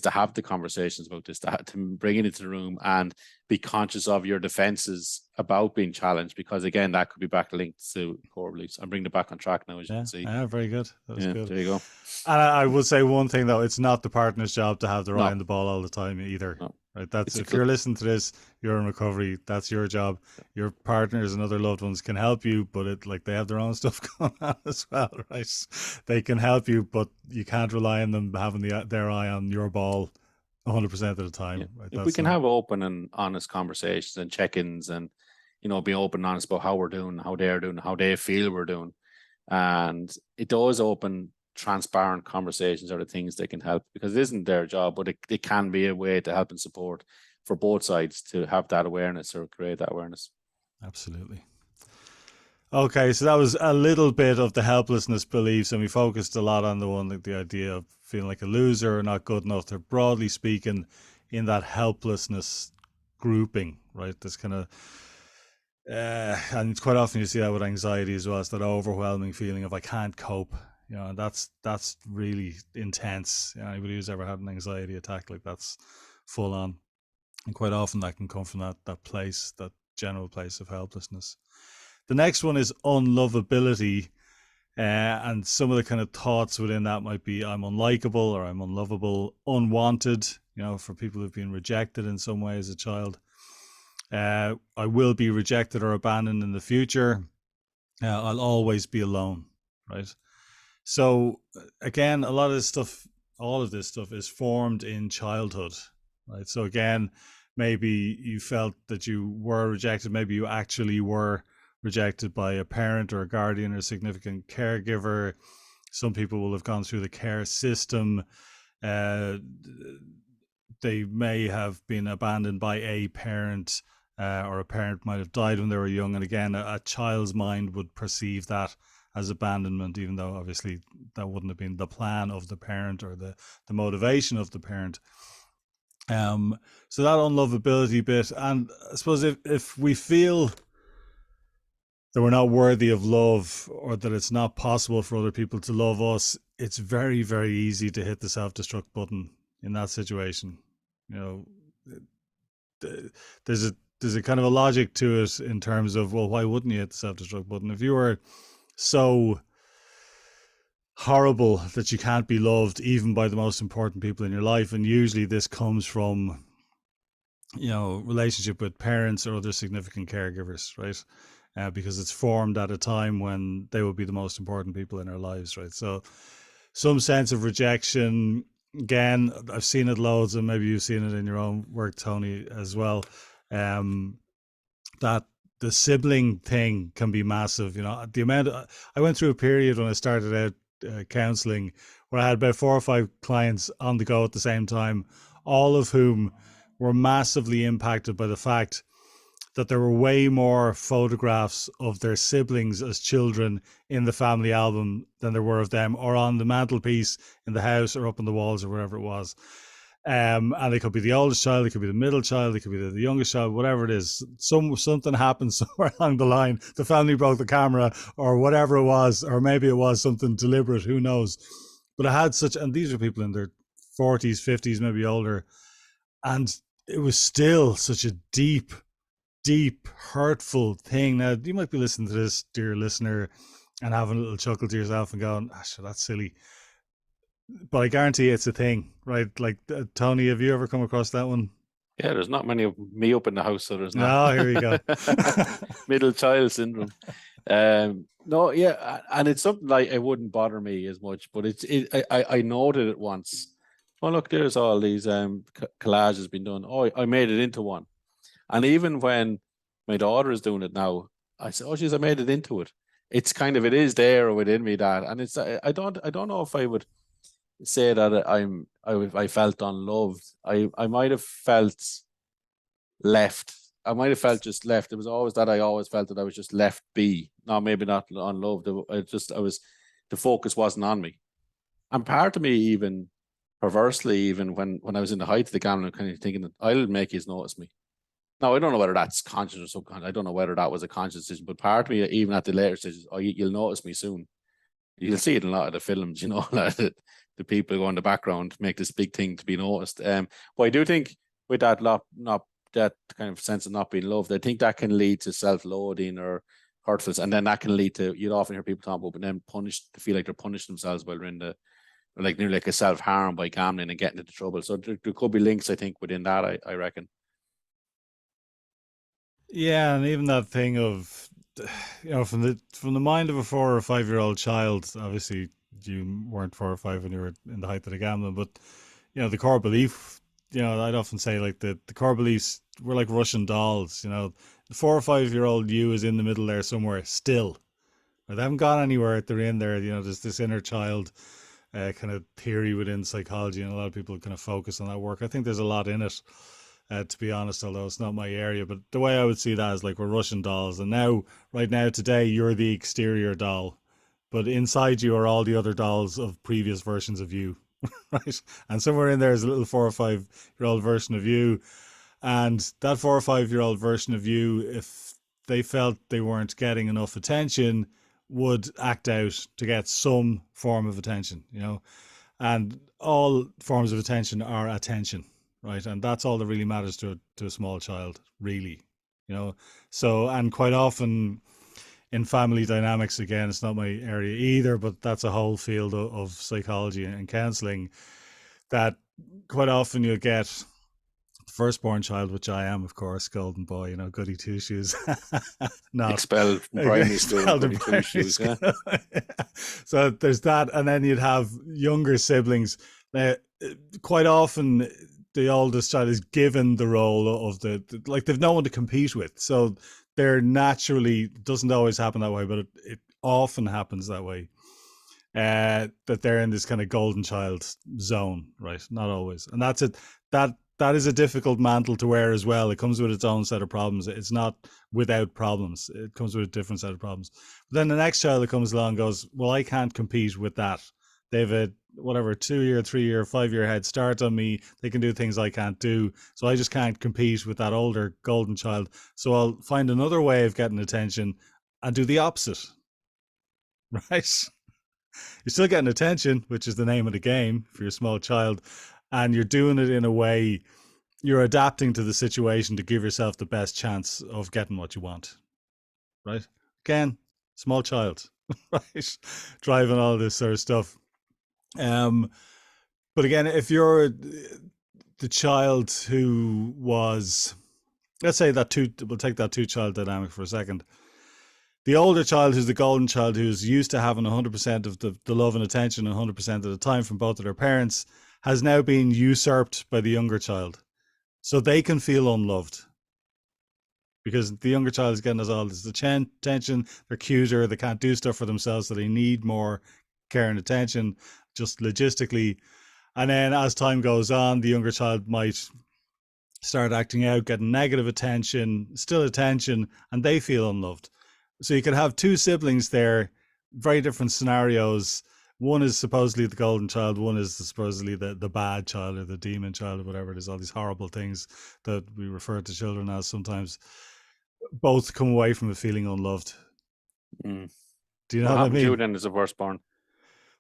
to have the conversations about this, to bring it into the room and be conscious of your defenses about being challenged, because again, that could be back linked to core beliefs. I'm bringing it back on track now, as you can see. Yeah, very good. That was good. There you go. And I would say one thing though, it's not the partner's job to have their eye on the ball all the time either. No. right? That's if you're listening to this, you're in recovery. That's your job. Your partners and other loved ones can help you, but they have their own stuff going on as well, right? They can help you, but you can't rely on them having their eye on your ball 100% of the time. Yeah. Right? If we can have open and honest conversations and check-ins, and be open and honest about how we're doing, how they're doing, how they feel we're doing, and it does open, transparent conversations are the things that can help, because it isn't their job, but it can be a way to help and support for both sides to have that awareness or create that awareness. Absolutely. Okay, so that was a little bit of the helplessness beliefs, and we focused a lot on the idea of feeling like a loser or not good enough. They're broadly speaking in that helplessness grouping, right? This kind of, and quite often you see that with anxiety as well. It's that overwhelming feeling of I can't cope, and that's really intense. Anybody who's ever had an anxiety attack, like, that's full on, and quite often that can come from that place, that general place of helplessness. The next one is unlovability, and some of the kind of thoughts within that might be I'm unlikable or I'm unlovable, unwanted, for people who've been rejected in some way as a child. I will be rejected or abandoned in the future. I'll always be alone, right? So again, a lot of this stuff, all of this stuff is formed in childhood, right? So again, maybe you felt that you were rejected. Maybe you actually were rejected by a parent or a guardian or a significant caregiver. Some people will have gone through the care system. They may have been abandoned by a parent, or a parent might have died when they were young. And again, a child's mind would perceive that as abandonment, even though obviously that wouldn't have been the plan of the parent or the motivation of the parent. So that unlovability bit, and I suppose if we feel that we're not worthy of love, or that it's not possible for other people to love us, it's very, very easy to hit the self-destruct button in that situation. There's a kind of a logic to it in terms of, well, why wouldn't you hit the self-destruct button? If you were so horrible that you can't be loved even by the most important people in your life, and usually this comes from relationship with parents or other significant caregivers, right? Because it's formed at a time when they will be the most important people in our lives, right? So some sense of rejection, again, I've seen it loads, and maybe you've seen it in your own work, Tony, as well. That the sibling thing can be massive. The amount I went through a period when I started out counseling where I had about 4 or 5 clients on the go at the same time, all of whom were massively impacted by the fact that there were way more photographs of their siblings as children in the family album than there were of them, or on the mantelpiece in the house, or up on the walls, or wherever it was. And it could be the oldest child, it could be the middle child, it could be the youngest child, whatever it is. Something happened somewhere along the line. The family broke the camera, or whatever it was, or maybe it was something deliberate, who knows. But I had and these were people in their 40s, 50s, maybe older. And it was still such a deep, hurtful thing. Now, you might be listening to this, dear listener, and having a little chuckle to yourself and going, sure, that's silly. But I guarantee it's a thing, right? Like, Tony, have you ever come across that one? Yeah, there's not many of me up in the house, so there's not. No, here you go. Middle child syndrome. No, yeah, and it's something like it wouldn't bother me as much, but I noted it once. Oh, look, there's all these collages been done. Oh, I made it into one. And even when my daughter is doing it now, I say, oh, geez, I made it into it. It's kind of, it is there within me, that, and it's, I don't know if I would say that I felt unloved. I might have felt left. I might have felt just left. It was always that I always felt that I was just left be. No, maybe not unloved. The focus wasn't on me. And part of me, even perversely, even when I was in the height of the gambling, kind of thinking that I'll make you notice me. Now, I don't know whether that's conscious or subconscious. I don't know whether that was a conscious decision, but part of me, even at the later stages, you'll notice me soon. You'll see it in a lot of the films, the people go in the background make this big thing to be noticed. But I do think with that not that kind of sense of not being loved, I think that can lead to self-loathing or hurtfulness, and then that can lead to, you'd often hear people talk about, but then feel like they're punishing themselves while they're in the like nearly like a self harm by gambling and getting into trouble. So there could be links, I think, within that. I reckon. Yeah, and even that thing of, from the mind of a 4 or 5 year old child. Obviously, you weren't 4 or 5 when you were in the height of the gambling, but the core belief. I'd often say like the core beliefs were like Russian dolls. The 4 or 5 year old you is in the middle there somewhere still. They haven't gone anywhere. They're in there. There's this inner child kind of theory within psychology, and a lot of people kind of focus on that work. I think there's a lot in it, to be honest, although it's not my area. But the way I would see that is like we're Russian dolls, and now, right now, today, you're the exterior doll, but inside you are all the other dolls of previous versions of you, right? And somewhere in there is a little 4 or 5 year old version of you, and that 4 or 5 year old version of you, if they felt they weren't getting enough attention, would act out to get some form of attention. And all forms of attention are attention, right? And that's all that really matters to a small child, really. You know, so, and quite often in family dynamics, again, it's not my area either, but that's a whole field of psychology and counseling, that quite often you'll get firstborn child, which I am, of course, golden boy, goody two shoes. Not Expelled from primary school, expelled in goody two primary shoes. Yeah, school. So there's that, and then you'd have younger siblings. Now, quite often, the oldest child is given the role of like they've no one to compete with, so they're naturally, doesn't always happen that way, but it often happens that way. That they're in this kind of golden child zone, right? Not always, and that's it. That is a difficult mantle to wear as well. It comes with its own set of problems. It's not without problems. It comes with a different set of problems. But then the next child that comes along goes, well, I can't compete with that. They've a whatever 2 year, 3 year, 5 year head start on me. They can do things I can't do. So I just can't compete with that older golden child. So I'll find another way of getting attention and do the opposite, right? You're still getting attention, which is the name of the game for your small child, and you're doing it in a way, you're adapting to the situation to give yourself the best chance of getting what you want, right? Again, small child, right? Driving all this sort of stuff. Um, but again, if you're the child who was, let's say that we'll take that two child dynamic for a second. The older child, who's the golden child, who's used to having 100% of the love and attention 100% of the time from both of their parents, has now been usurped by the younger child. So they can feel unloved because the younger child is getting us all this attention. They're cuter. They can't do stuff for themselves, so they need more care and attention, just logistically. And then as time goes on, the younger child might start acting out, getting negative attention, still attention, and they feel unloved. So you could have two siblings there, very different scenarios. One is supposedly the golden child, one is supposedly the bad child or the demon child or whatever it is, all these horrible things that we refer to children as sometimes. Both come away from it feeling unloved. mm. Do you know What what I happened to you mean? then as a firstborn?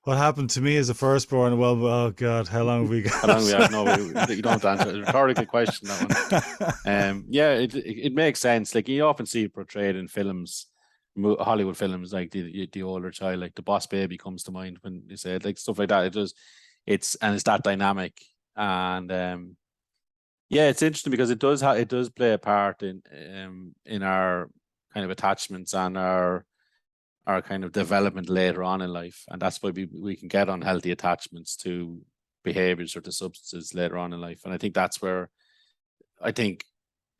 What happened to me as a firstborn? Well, oh God, how long have we How long we got? have? No, you don't have to answer. It's a rhetorical question, that one. Yeah, it makes sense. Like you often see it portrayed in films, Hollywood films, like the older child, like the Boss Baby comes to mind when you say it, like stuff like that. It does, it's that dynamic, and yeah, it's interesting because it does play a part in our kind of attachments and our kind of development later on in life, and that's why we can get unhealthy attachments to behaviors or to substances later on in life, and I think that's where I think,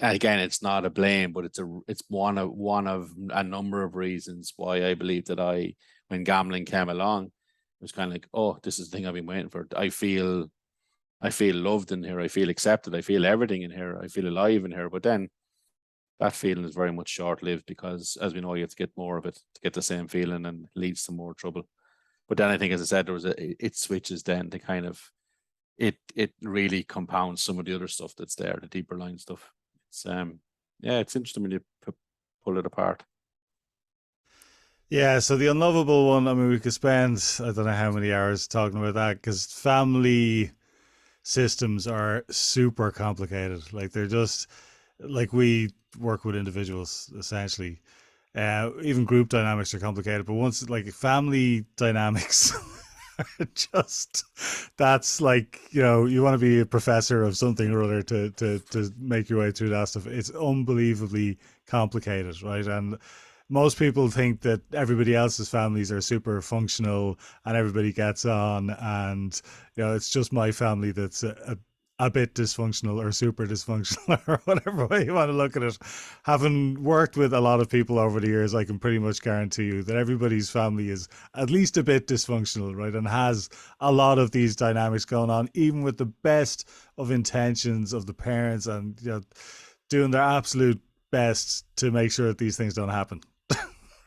again, it's not a blame, but it's one of a number of reasons why I believe that when gambling came along, it was kind of like, oh, this is the thing I've been waiting for. I feel loved in here. I feel accepted. I feel everything in here. I feel alive in here. But then that feeling is very much short lived because, as we know, you have to get more of it to get the same feeling, and leads to more trouble. But then I think, as I said, it switches then to kind of it really compounds some of the other stuff that's there, the deeper line stuff. It's yeah, it's interesting when you pull it apart. Yeah, so the unlovable one, I mean, we could spend I don't know how many hours talking about that because family systems are super complicated. Like they're just like we work with individuals essentially. Even group dynamics are complicated, but once like family dynamics just that's like, you want to be a professor of something or other to make your way through that stuff. It's unbelievably complicated, right? And most people think that everybody else's families are super functional and everybody gets on, and it's just my family that's a bit dysfunctional or super dysfunctional or whatever way you want to look at it. Having worked with a lot of people over the years, I can pretty much guarantee you that everybody's family is at least a bit dysfunctional, right? And has a lot of these dynamics going on, even with the best of intentions of the parents, and doing their absolute best to make sure that these things don't happen.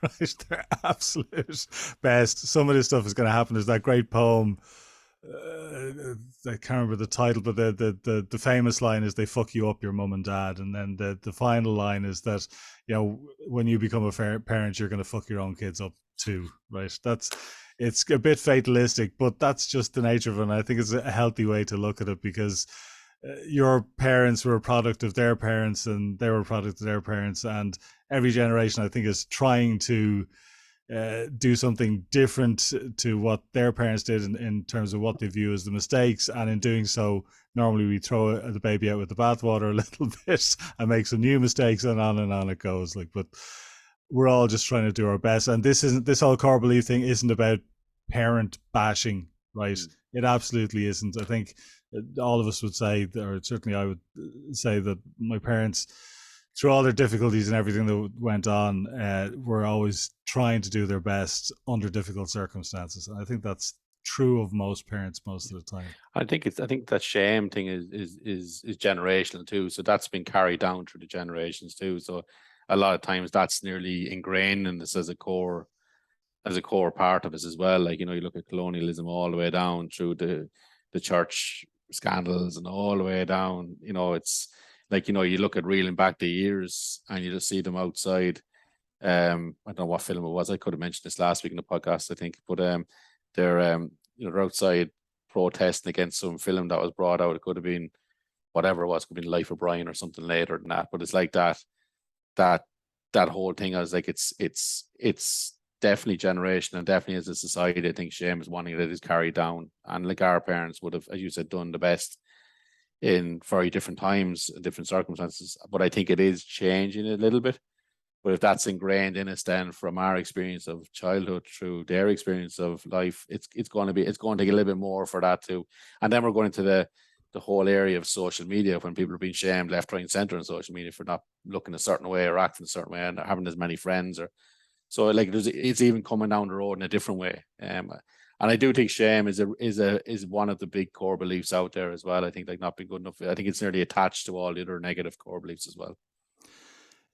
Right? Their absolute best. Some of this stuff is going to happen. There's that great poem. I can't remember the title, but the famous line is, "They fuck you up, your mum and dad," and then the final line is that when you become a parent, you're going to fuck your own kids up too, right? It's a bit fatalistic, but that's just the nature of it. And I think it's a healthy way to look at it, because your parents were a product of their parents, and they were a product of their parents, and every generation, I think, is trying to do something different to what their parents did in terms of what they view as the mistakes. And in doing so, normally we throw the baby out with the bathwater a little bit and make some new mistakes, and on it goes. Like, but we're all just trying to do our best. And this whole core belief thing isn't about parent bashing, right? It absolutely isn't. I think all of us would say, or certainly I would say, that my parents, through all their difficulties and everything that went on, were always trying to do their best under difficult circumstances. And I think that's true of most parents most of the time. I think that shame thing is generational too. So that's been carried down through the generations too. So a lot of times that's nearly ingrained in this as a core part of us as well. Like, you look at colonialism all the way down through the church scandals and all the way down. It's like, you look at reeling back the years and you just see them outside. I don't know what film it was. I could have mentioned this last week in the podcast, I think, but they're outside protesting against some film that was brought out. It could have been whatever it was. It could have been Life of Brian or something later than that. But it's like that whole thing. I was like, it's definitely generational, and definitely as a society, I think shame is one thing that is carried down. And like, our parents would have, as you said, done the best in very different times, different circumstances. But I think it is changing a little bit. But if that's ingrained in us, then from our experience of childhood through their experience of life, it's going to take a little bit more for that too. And then we're going into the whole area of social media, when people are being shamed left, right, and center on social media for not looking a certain way or acting a certain way and having as many friends, or so. Like, it's even coming down the road in a different way. And I do think shame is one of the big core beliefs out there as well. I think, like, not being good enough, I think it's nearly attached to all the other negative core beliefs as well.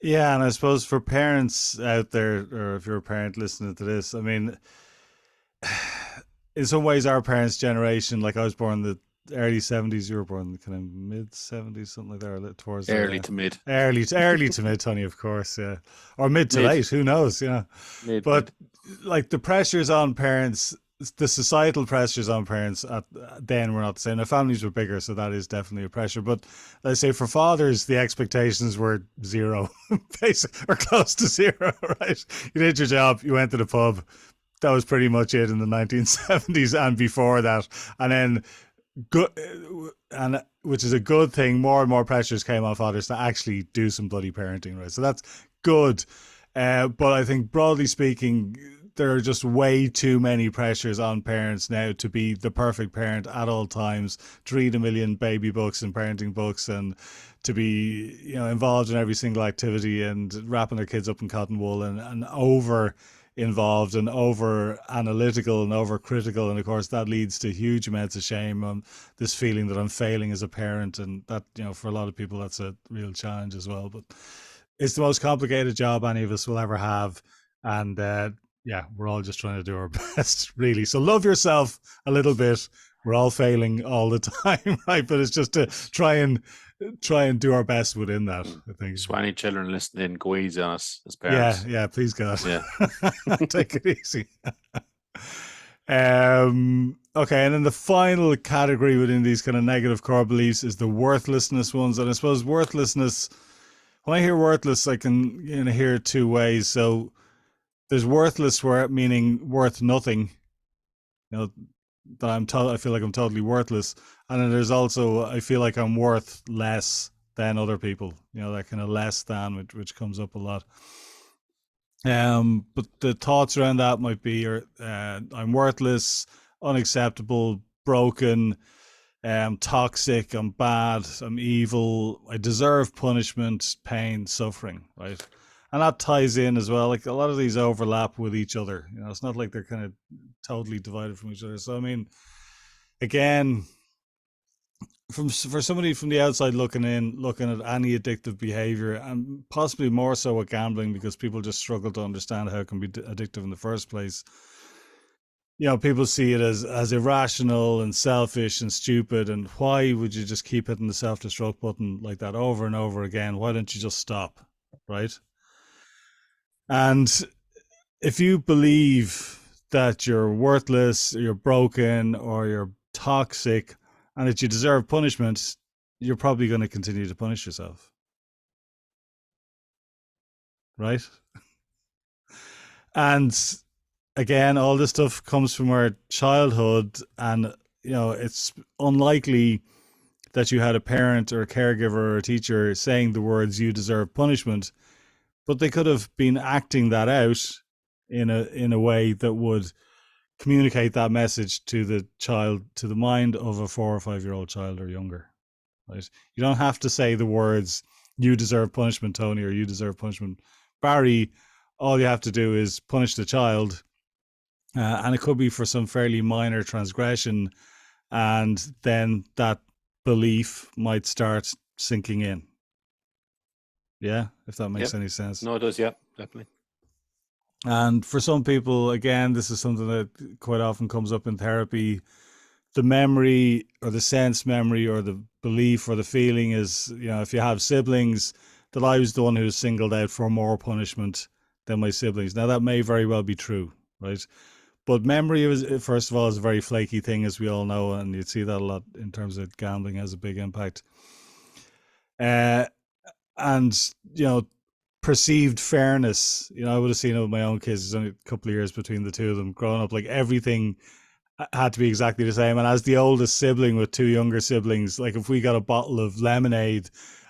Yeah, and I suppose for parents out there, or if you're a parent listening to this, I mean, in some ways, our parents' generation, like, I was born in the early 70s, you were born in the kind of mid 70s, something like that, or towards early to mid, early to mid, Tony, of course, yeah, or mid to late, who knows, But like, the pressures on parents, the societal pressures on parents then were not the same. Now, families were bigger, so that is definitely a pressure. But let's say for fathers, the expectations were zero, or close to zero, right? You did your job, you went to the pub. That was pretty much it in the 1970s and before that. And then, good, and which is a good thing, more and more pressures came on fathers to actually do some bloody parenting, right? So that's good. But I think, broadly speaking, there are just way too many pressures on parents now to be the perfect parent at all times, to read a million baby books and parenting books, and to be involved in every single activity, and wrapping their kids up in cotton wool, and over involved and over analytical and over critical. And of course that leads to huge amounts of shame, on this feeling that I'm failing as a parent, and that, for a lot of people, that's a real challenge as well. But it's the most complicated job any of us will ever have, and yeah, we're all just trying to do our best, really. So love yourself a little bit. We're all failing all the time, right? But it's just to try and do our best within that, I think. So any children listening, go easy on us as parents. Yeah, please, God. Yeah. Take it easy. Okay, and then the final category within these kind of negative core beliefs is the worthlessness ones. And I suppose worthlessness, when I hear worthless, I can hear two ways. So there's worthless, where meaning worth nothing. that I feel like I'm totally worthless, and then there's also I feel like I'm worth less than other people. You know, that kind of less than, which comes up a lot. But the thoughts around that might be, I'm worthless, unacceptable, broken, toxic, I'm bad, I'm evil, I deserve punishment, pain, suffering, right? And that ties in as well. Like a lot of these overlap with each other. You know, it's not like they're kind of totally divided from each other. So I mean, again, for somebody from the outside looking in, looking at any addictive behavior, and possibly more so with gambling, because people just struggle to understand how it can be addictive in the first place. You know, people see it as irrational and selfish and stupid, and why would you just keep hitting the self-destruct button like that over and over again? Why don't you just stop, right? And if you believe that you're worthless, you're broken, or you're toxic, and that you deserve punishment, you're probably going to continue to punish yourself, right? And again, all this stuff comes from our childhood, and you know, it's unlikely that you had a parent or a caregiver or a teacher saying the words "you deserve punishment," but they could have been acting that out in a way that would communicate that message to the child, to the mind of a 4 or 5 year old child or younger. Right? You don't have to say the words "you deserve punishment, Tony," or "you deserve punishment, Barry." All you have to do is punish the child, and it could be for some fairly minor transgression, and then that belief might start sinking in. Yeah, if that makes Yep. any sense. No, it does. Yeah, definitely. And for some people, again, this is something that quite often comes up in therapy. The memory or the sense memory or the belief or the feeling is, you know, if you have siblings, that I was the one who was singled out for more punishment than my siblings. Now, that may very well be true, right? But memory is, first of all, is a very flaky thing, as we all know, and you'd see that a lot in terms of gambling has a big impact. Uh, and you know, perceived fairness. You know, I would have seen it with my own kids. There's only a couple of years between the two of them. Growing up, like everything had to be exactly the same. And as the oldest sibling with two younger siblings, like if we got a bottle of lemonade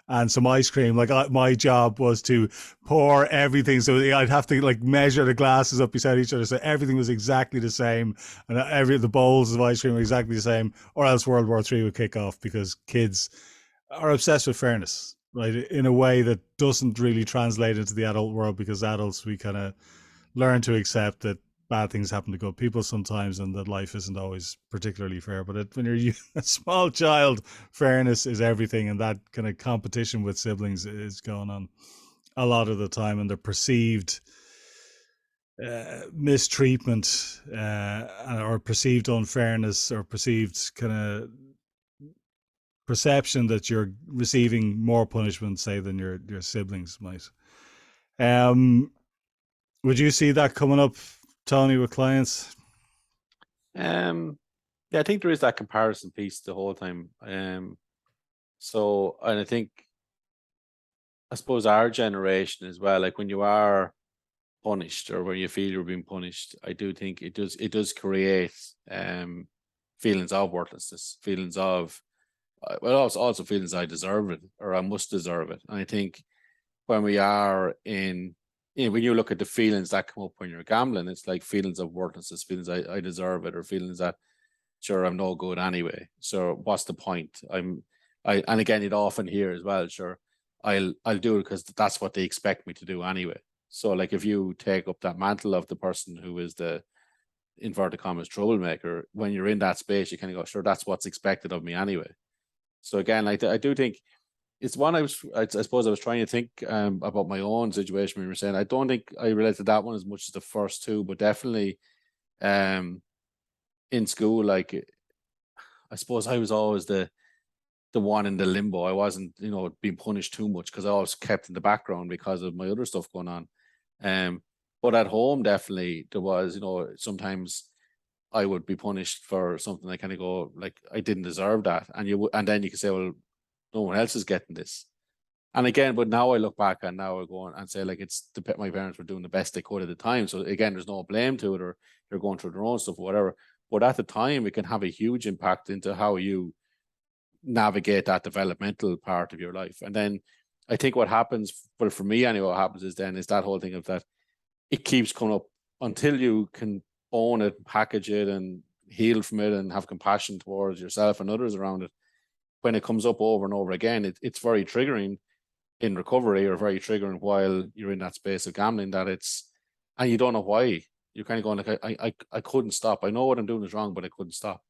and some ice cream, like my job was to pour everything. So I'd have to like measure the glasses up beside each other, so everything was exactly the same, and the bowls of ice cream were exactly the same, or else World War III would kick off, because kids are obsessed with fairness, right? In a way that doesn't really translate into the adult world, because adults, we kind of learn to accept that bad things happen to good people sometimes, and that life isn't always particularly fair. But when you're a small child, fairness is everything, and that kind of competition with siblings is going on a lot of the time, and the perceived mistreatment, or perceived unfairness, or perceived kind of perception that you're receiving more punishment, say, than your siblings might. Um, would you see that coming up, Tony, with clients? Yeah, I think there is that comparison piece the whole time. So, and I suppose our generation as well, like when you are punished or when you feel you're being punished, I do think it does create feelings of worthlessness, feelings of well, also feelings I deserve it or I must deserve it. And I think when we are when you look at the feelings that come up when you're gambling, it's like feelings of worthlessness, feelings I deserve it, or feelings that sure I'm no good anyway. So what's the point? And again, you'd often hear as well, sure, I'll do it because that's what they expect me to do anyway. So like if you take up that mantle of the person who is the inverted commas troublemaker, when you're in that space, you kind of go, sure, that's what's expected of me anyway. So again, like I do think it's one I suppose I was trying to think about my own situation when you were saying. I don't think I related to that one as much as the first two, but definitely in school, like I suppose I was always the one in the limbo. I wasn't, being punished too much because I always kept in the background because of my other stuff going on. But at home, definitely there was, sometimes I would be punished for something. I kind of go like I didn't deserve that, and then you can say, well, no one else is getting this. And again, but now I look back and now I go and say like my parents were doing the best they could at the time. So again, there's no blame to it, or they're going through their own stuff or whatever. But at the time, it can have a huge impact into how you navigate that developmental part of your life. And then I think what happens, well, for me anyway, what happens is that whole thing of that it keeps coming up until you can own it, package it, and heal from it, and have compassion towards yourself and others around it. When it comes up over and over again, it's very triggering in recovery, or very triggering while you're in that space of gambling, that it's, and you don't know why. You're kind of going like, I couldn't stop. I know what I'm doing is wrong, but I couldn't stop.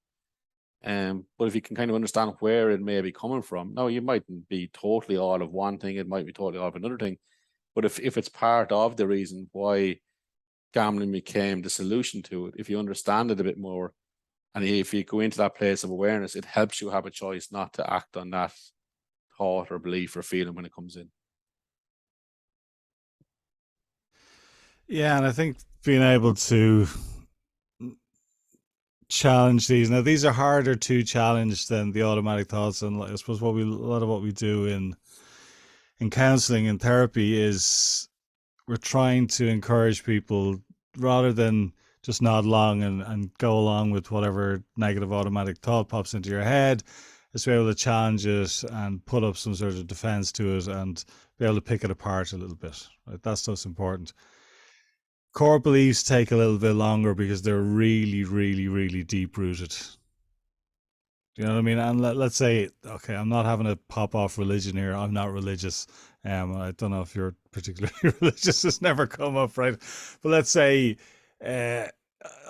But if you can kind of understand where it may be coming from, now you mightn't be totally all of one thing, it might be totally all of another thing. But if it's part of the reason why gambling became the solution to it, if you understand it a bit more, and if you go into that place of awareness, it helps you have a choice not to act on that thought or belief or feeling when it comes in. Yeah, and I think being able to challenge these, now these are harder to challenge than the automatic thoughts, and I suppose a lot of what we do in counseling and therapy is we're trying to encourage people, rather than just nod along and go along with whatever negative automatic thought pops into your head, is to be able to challenge it and put up some sort of defense to it and be able to pick it apart a little bit. Right? That's what's important. Core beliefs take a little bit longer because they're really, really, really deep rooted. You know what I mean? And let's say, okay, I'm not having a pop off religion here. I'm not religious. I don't know if you're particularly religious. It's never come up, right? But let's say uh,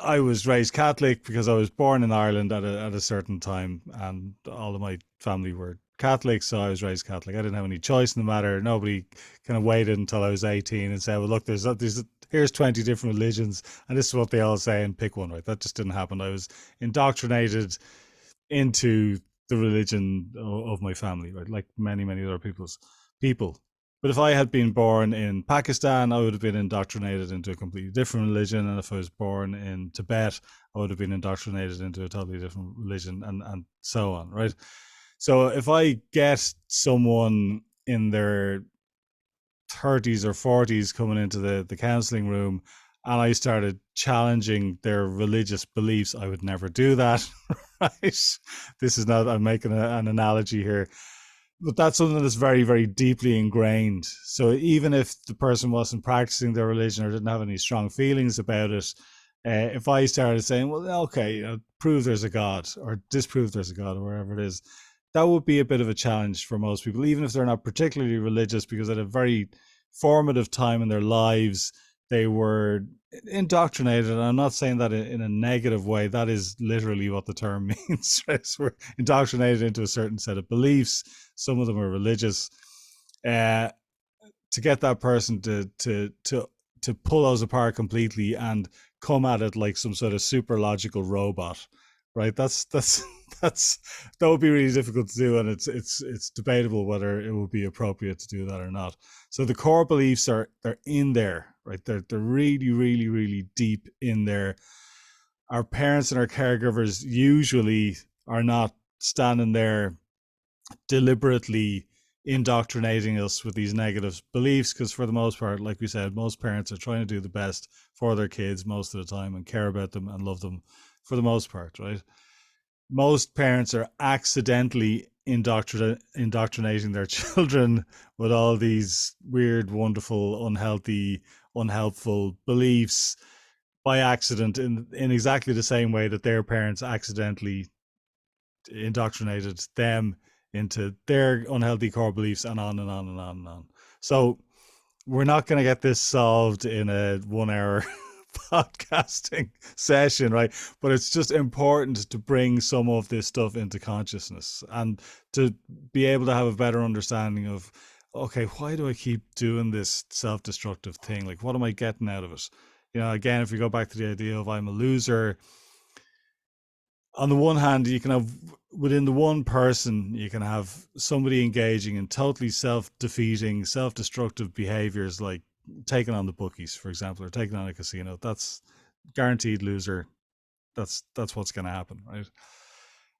I was raised Catholic because I was born in Ireland at a certain time, and all of my family were Catholic, so I was raised Catholic. I didn't have any choice in the matter. Nobody kind of waited until I was 18 and said, "Well, look, here's 20 different religions, and this is what they all say, and pick one." Right? That just didn't happen. I was indoctrinated into the religion of my family, right? Like many, many other people. But if I had been born in Pakistan, I would have been indoctrinated into a completely different religion. And if I was born in Tibet, I would have been indoctrinated into a totally different religion, and so on, right? So if I get someone in their 30s or 40s coming into the counseling room and I started challenging their religious beliefs, I would never do that, right? This is not, I'm making an analogy here, but that's something that's very, very deeply ingrained. So even if the person wasn't practicing their religion or didn't have any strong feelings about it, if I started saying, well, okay, prove there's a God or disprove there's a God or wherever it is, that would be a bit of a challenge for most people, even if they're not particularly religious, because at a very formative time in their lives, they were indoctrinated. And I'm not saying that in a negative way. That is literally what the term means. Right? So we're indoctrinated into a certain set of beliefs. Some of them are religious. To get that person to pull those apart completely and come at it like some sort of super logical robot, right? That's that's that would be really difficult to do, and it's debatable whether it would be appropriate to do that or not. So the core beliefs they're in there, right? They're really, really, really deep in there. Our parents and our caregivers usually are not standing there deliberately indoctrinating us with these negative beliefs, because for the most part, like we said, most parents are trying to do the best for their kids most of the time and care about them and love them for the most part, right? Most parents are accidentally indoctrinating their children with all these weird, wonderful, unhealthy, unhelpful beliefs by accident, in exactly the same way that their parents accidentally indoctrinated them into their unhealthy core beliefs, and on and on and on and on. So we're not going to get this solved in a 1 hour podcasting session, right? But it's just important to bring some of this stuff into consciousness and to be able to have a better understanding of, okay, why do I keep doing this self-destructive thing? Like, what am I getting out of it? You know, again, if we go back to the idea of I'm a loser, on the one hand, you can have, within the one person, you can have somebody engaging in totally self-defeating, self-destructive behaviors, like taking on the bookies, for example, or taking on a casino. That's guaranteed loser. That's what's going to happen, right?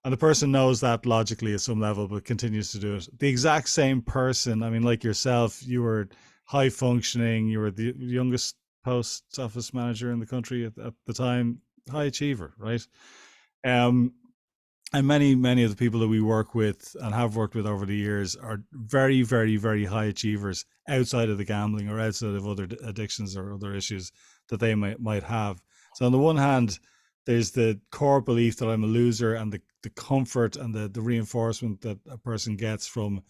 And the person knows that logically at some level, but continues to do it. The exact same person, I mean, like yourself, you were high functioning, you were the youngest post office manager in the country at the time, high achiever, right? And many of the people that we work with and have worked with over the years are very, very, very high achievers outside of the gambling or outside of other addictions or other issues that they might have. So on the one hand, there's the core belief that I'm a loser, and the comfort and the reinforcement that a person gets from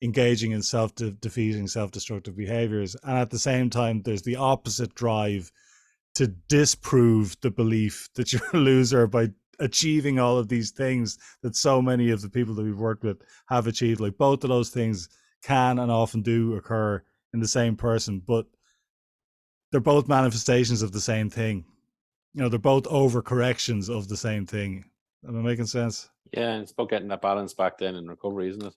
engaging in self-defeating, self-destructive behaviors. And at the same time, there's the opposite drive to disprove the belief that you're a loser by achieving all of these things that so many of the people that we've worked with have achieved. Like, both of those things can and often do occur in the same person, but they're both manifestations of the same thing. You know, they're both overcorrections of the same thing. Am I making sense? Yeah, and it's about getting that balance back then in recovery, isn't it?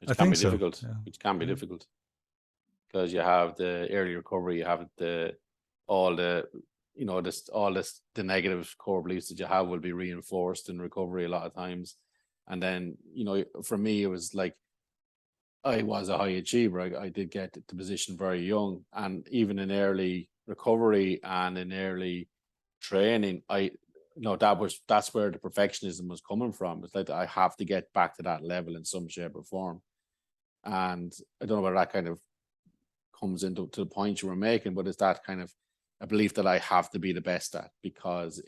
I Which can think be so. difficult. Yeah. Which can be difficult because you have the early recovery, you have all the the negative core beliefs that you have will be reinforced in recovery a lot of times. And then, for me, it was like I was a high achiever. I did get the position very young, and even in early recovery and in early training, that's where the perfectionism was coming from. It's like I have to get back to that level in some shape or form. And I don't know where that kind of comes into to the point you were making, but it's that kind of a belief that I have to be the best at, because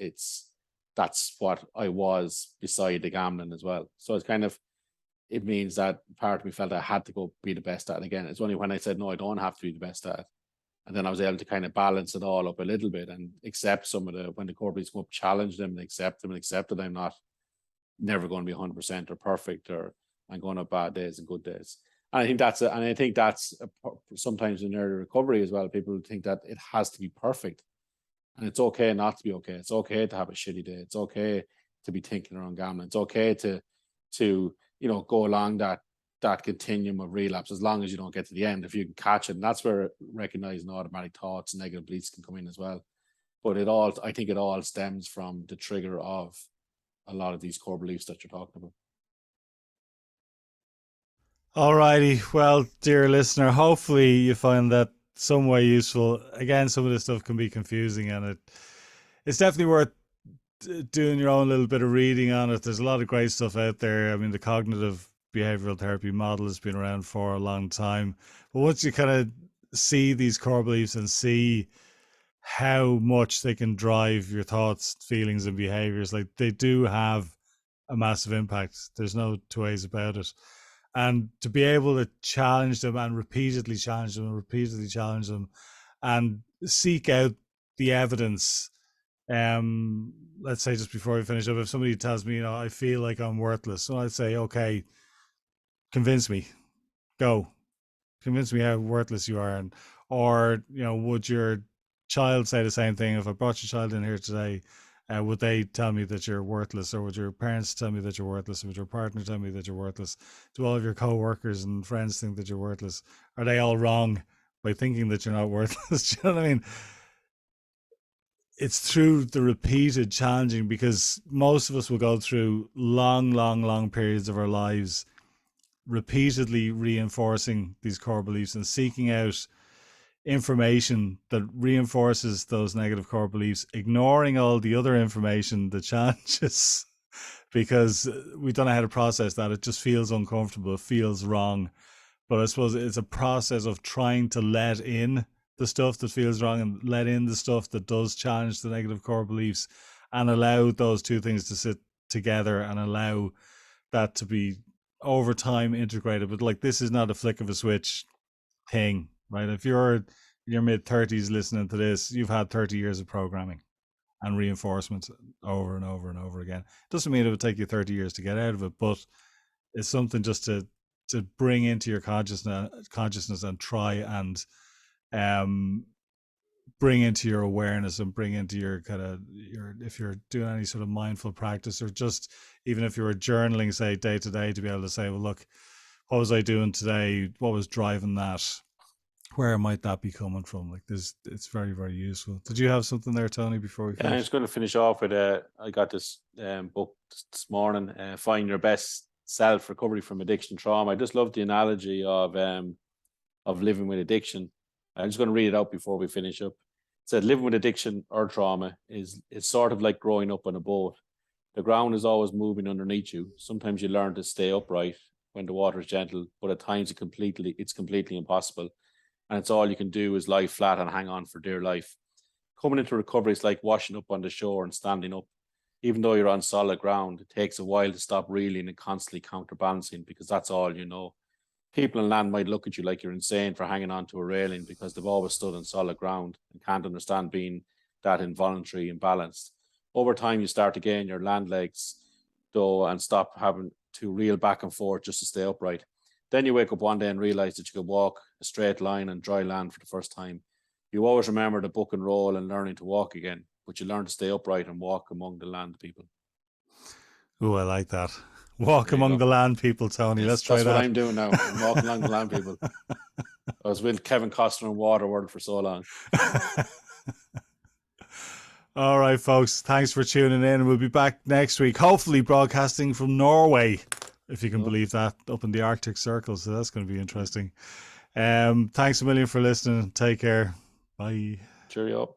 that's what I was beside the gambling as well. So it means that part of me felt I had to go be the best at it again. It's only when I said, no, I don't have to be the best at it. And then I was able to kind of balance it all up a little bit and accept when the core beliefs come up, challenge them and accept them and accept that I'm never going to be 100% or perfect, or I'm going to have bad days and good days. And I think that's sometimes in early recovery as well. People think that it has to be perfect, and it's okay not to be okay. It's okay to have a shitty day. It's okay to be thinking around gambling. It's okay to go along that continuum of relapse, as long as you don't get to the end. If you can catch it, and that's where recognizing automatic thoughts and negative beliefs can come in as well. But I think it all stems from the trigger of a lot of these core beliefs that you're talking about. Alrighty, well, dear listener, hopefully you find that some way useful. Again, some of this stuff can be confusing, and it's definitely worth doing your own little bit of reading on it. There's a lot of great stuff out there. I mean, the cognitive behavioral therapy model has been around for a long time, but once you kind of see these core beliefs and see how much they can drive your thoughts, feelings, and behaviors, like, they do have a massive impact. There's no two ways about it. And to be able to challenge them and repeatedly challenge them and repeatedly challenge them and seek out the evidence. Let's say, just before we finish up, if somebody tells me, I feel like I'm worthless, so I'd say, okay, convince me, go, convince me how worthless you are. Or would your child say the same thing? If I brought your child in here today, would they tell me that you're worthless? Or would your parents tell me that you're worthless? Or would your partner tell me that you're worthless? Do all of your co-workers and friends think that you're worthless? Are they all wrong by thinking that you're not worthless? Do you know what I mean? It's through the repeated challenging, because most of us will go through long periods of our lives repeatedly reinforcing these core beliefs and seeking out information that reinforces those negative core beliefs, ignoring all the other information that challenges, because we don't know how to process that. It just feels uncomfortable. It feels wrong. But I suppose it's a process of trying to let in the stuff that feels wrong and let in the stuff that does challenge the negative core beliefs, and allow those two things to sit together and allow that to be over time integrated. But like, this is not a flick of a switch thing, right? If you're in your mid 30s listening to this, you've had 30 years of programming and reinforcement over and over and over again. Doesn't mean it would take you 30 years to get out of it, but it's something just to bring into your consciousness and try and bring into your awareness and bring into your if you're doing any sort of mindful practice, or just even if you were journaling, say, day to day, to be able to say, well, look, what was I doing today? What was driving that? Where might that be coming from? Like this, it's very, very useful. Did you have something there, Tony, before we finish? Yeah, I was going to finish off with I got this book this morning, Find Your Best Self, Recovery from Addiction Trauma. I just love the analogy of living with addiction. I'm just going to read it out before we finish up. said living with addiction or trauma is it's sort of like growing up on a boat. The ground is always moving underneath you. Sometimes you learn to stay upright when the water is gentle, but at times it's completely impossible. And it's all you can do is lie flat and hang on for dear life. Coming into recovery is like washing up on the shore and standing up. Even though you're on solid ground, it takes a while to stop reeling and constantly counterbalancing because that's all you know. People on land might look at you like you're insane for hanging on to a railing because they've always stood on solid ground and can't understand being that involuntary and balanced. Over time, you start to gain your land legs, though, and stop having to reel back and forth just to stay upright. Then you wake up one day and realize that you could walk a straight line on dry land for the first time. You always remember the book and roll and learning to walk again, but you learn to stay upright and walk among the land people. Oh, I like that. Walk among the land people, Tony. Let's try that. That's what I'm doing now. I'm walking along the land people. I was with Kevin Costner in Waterworld for so long. All right, folks. Thanks for tuning in. We'll be back next week, hopefully broadcasting from Norway, if you can believe that, up in the Arctic Circle. So that's going to be interesting. Thanks a million for listening. Take care. Bye. Cheerio.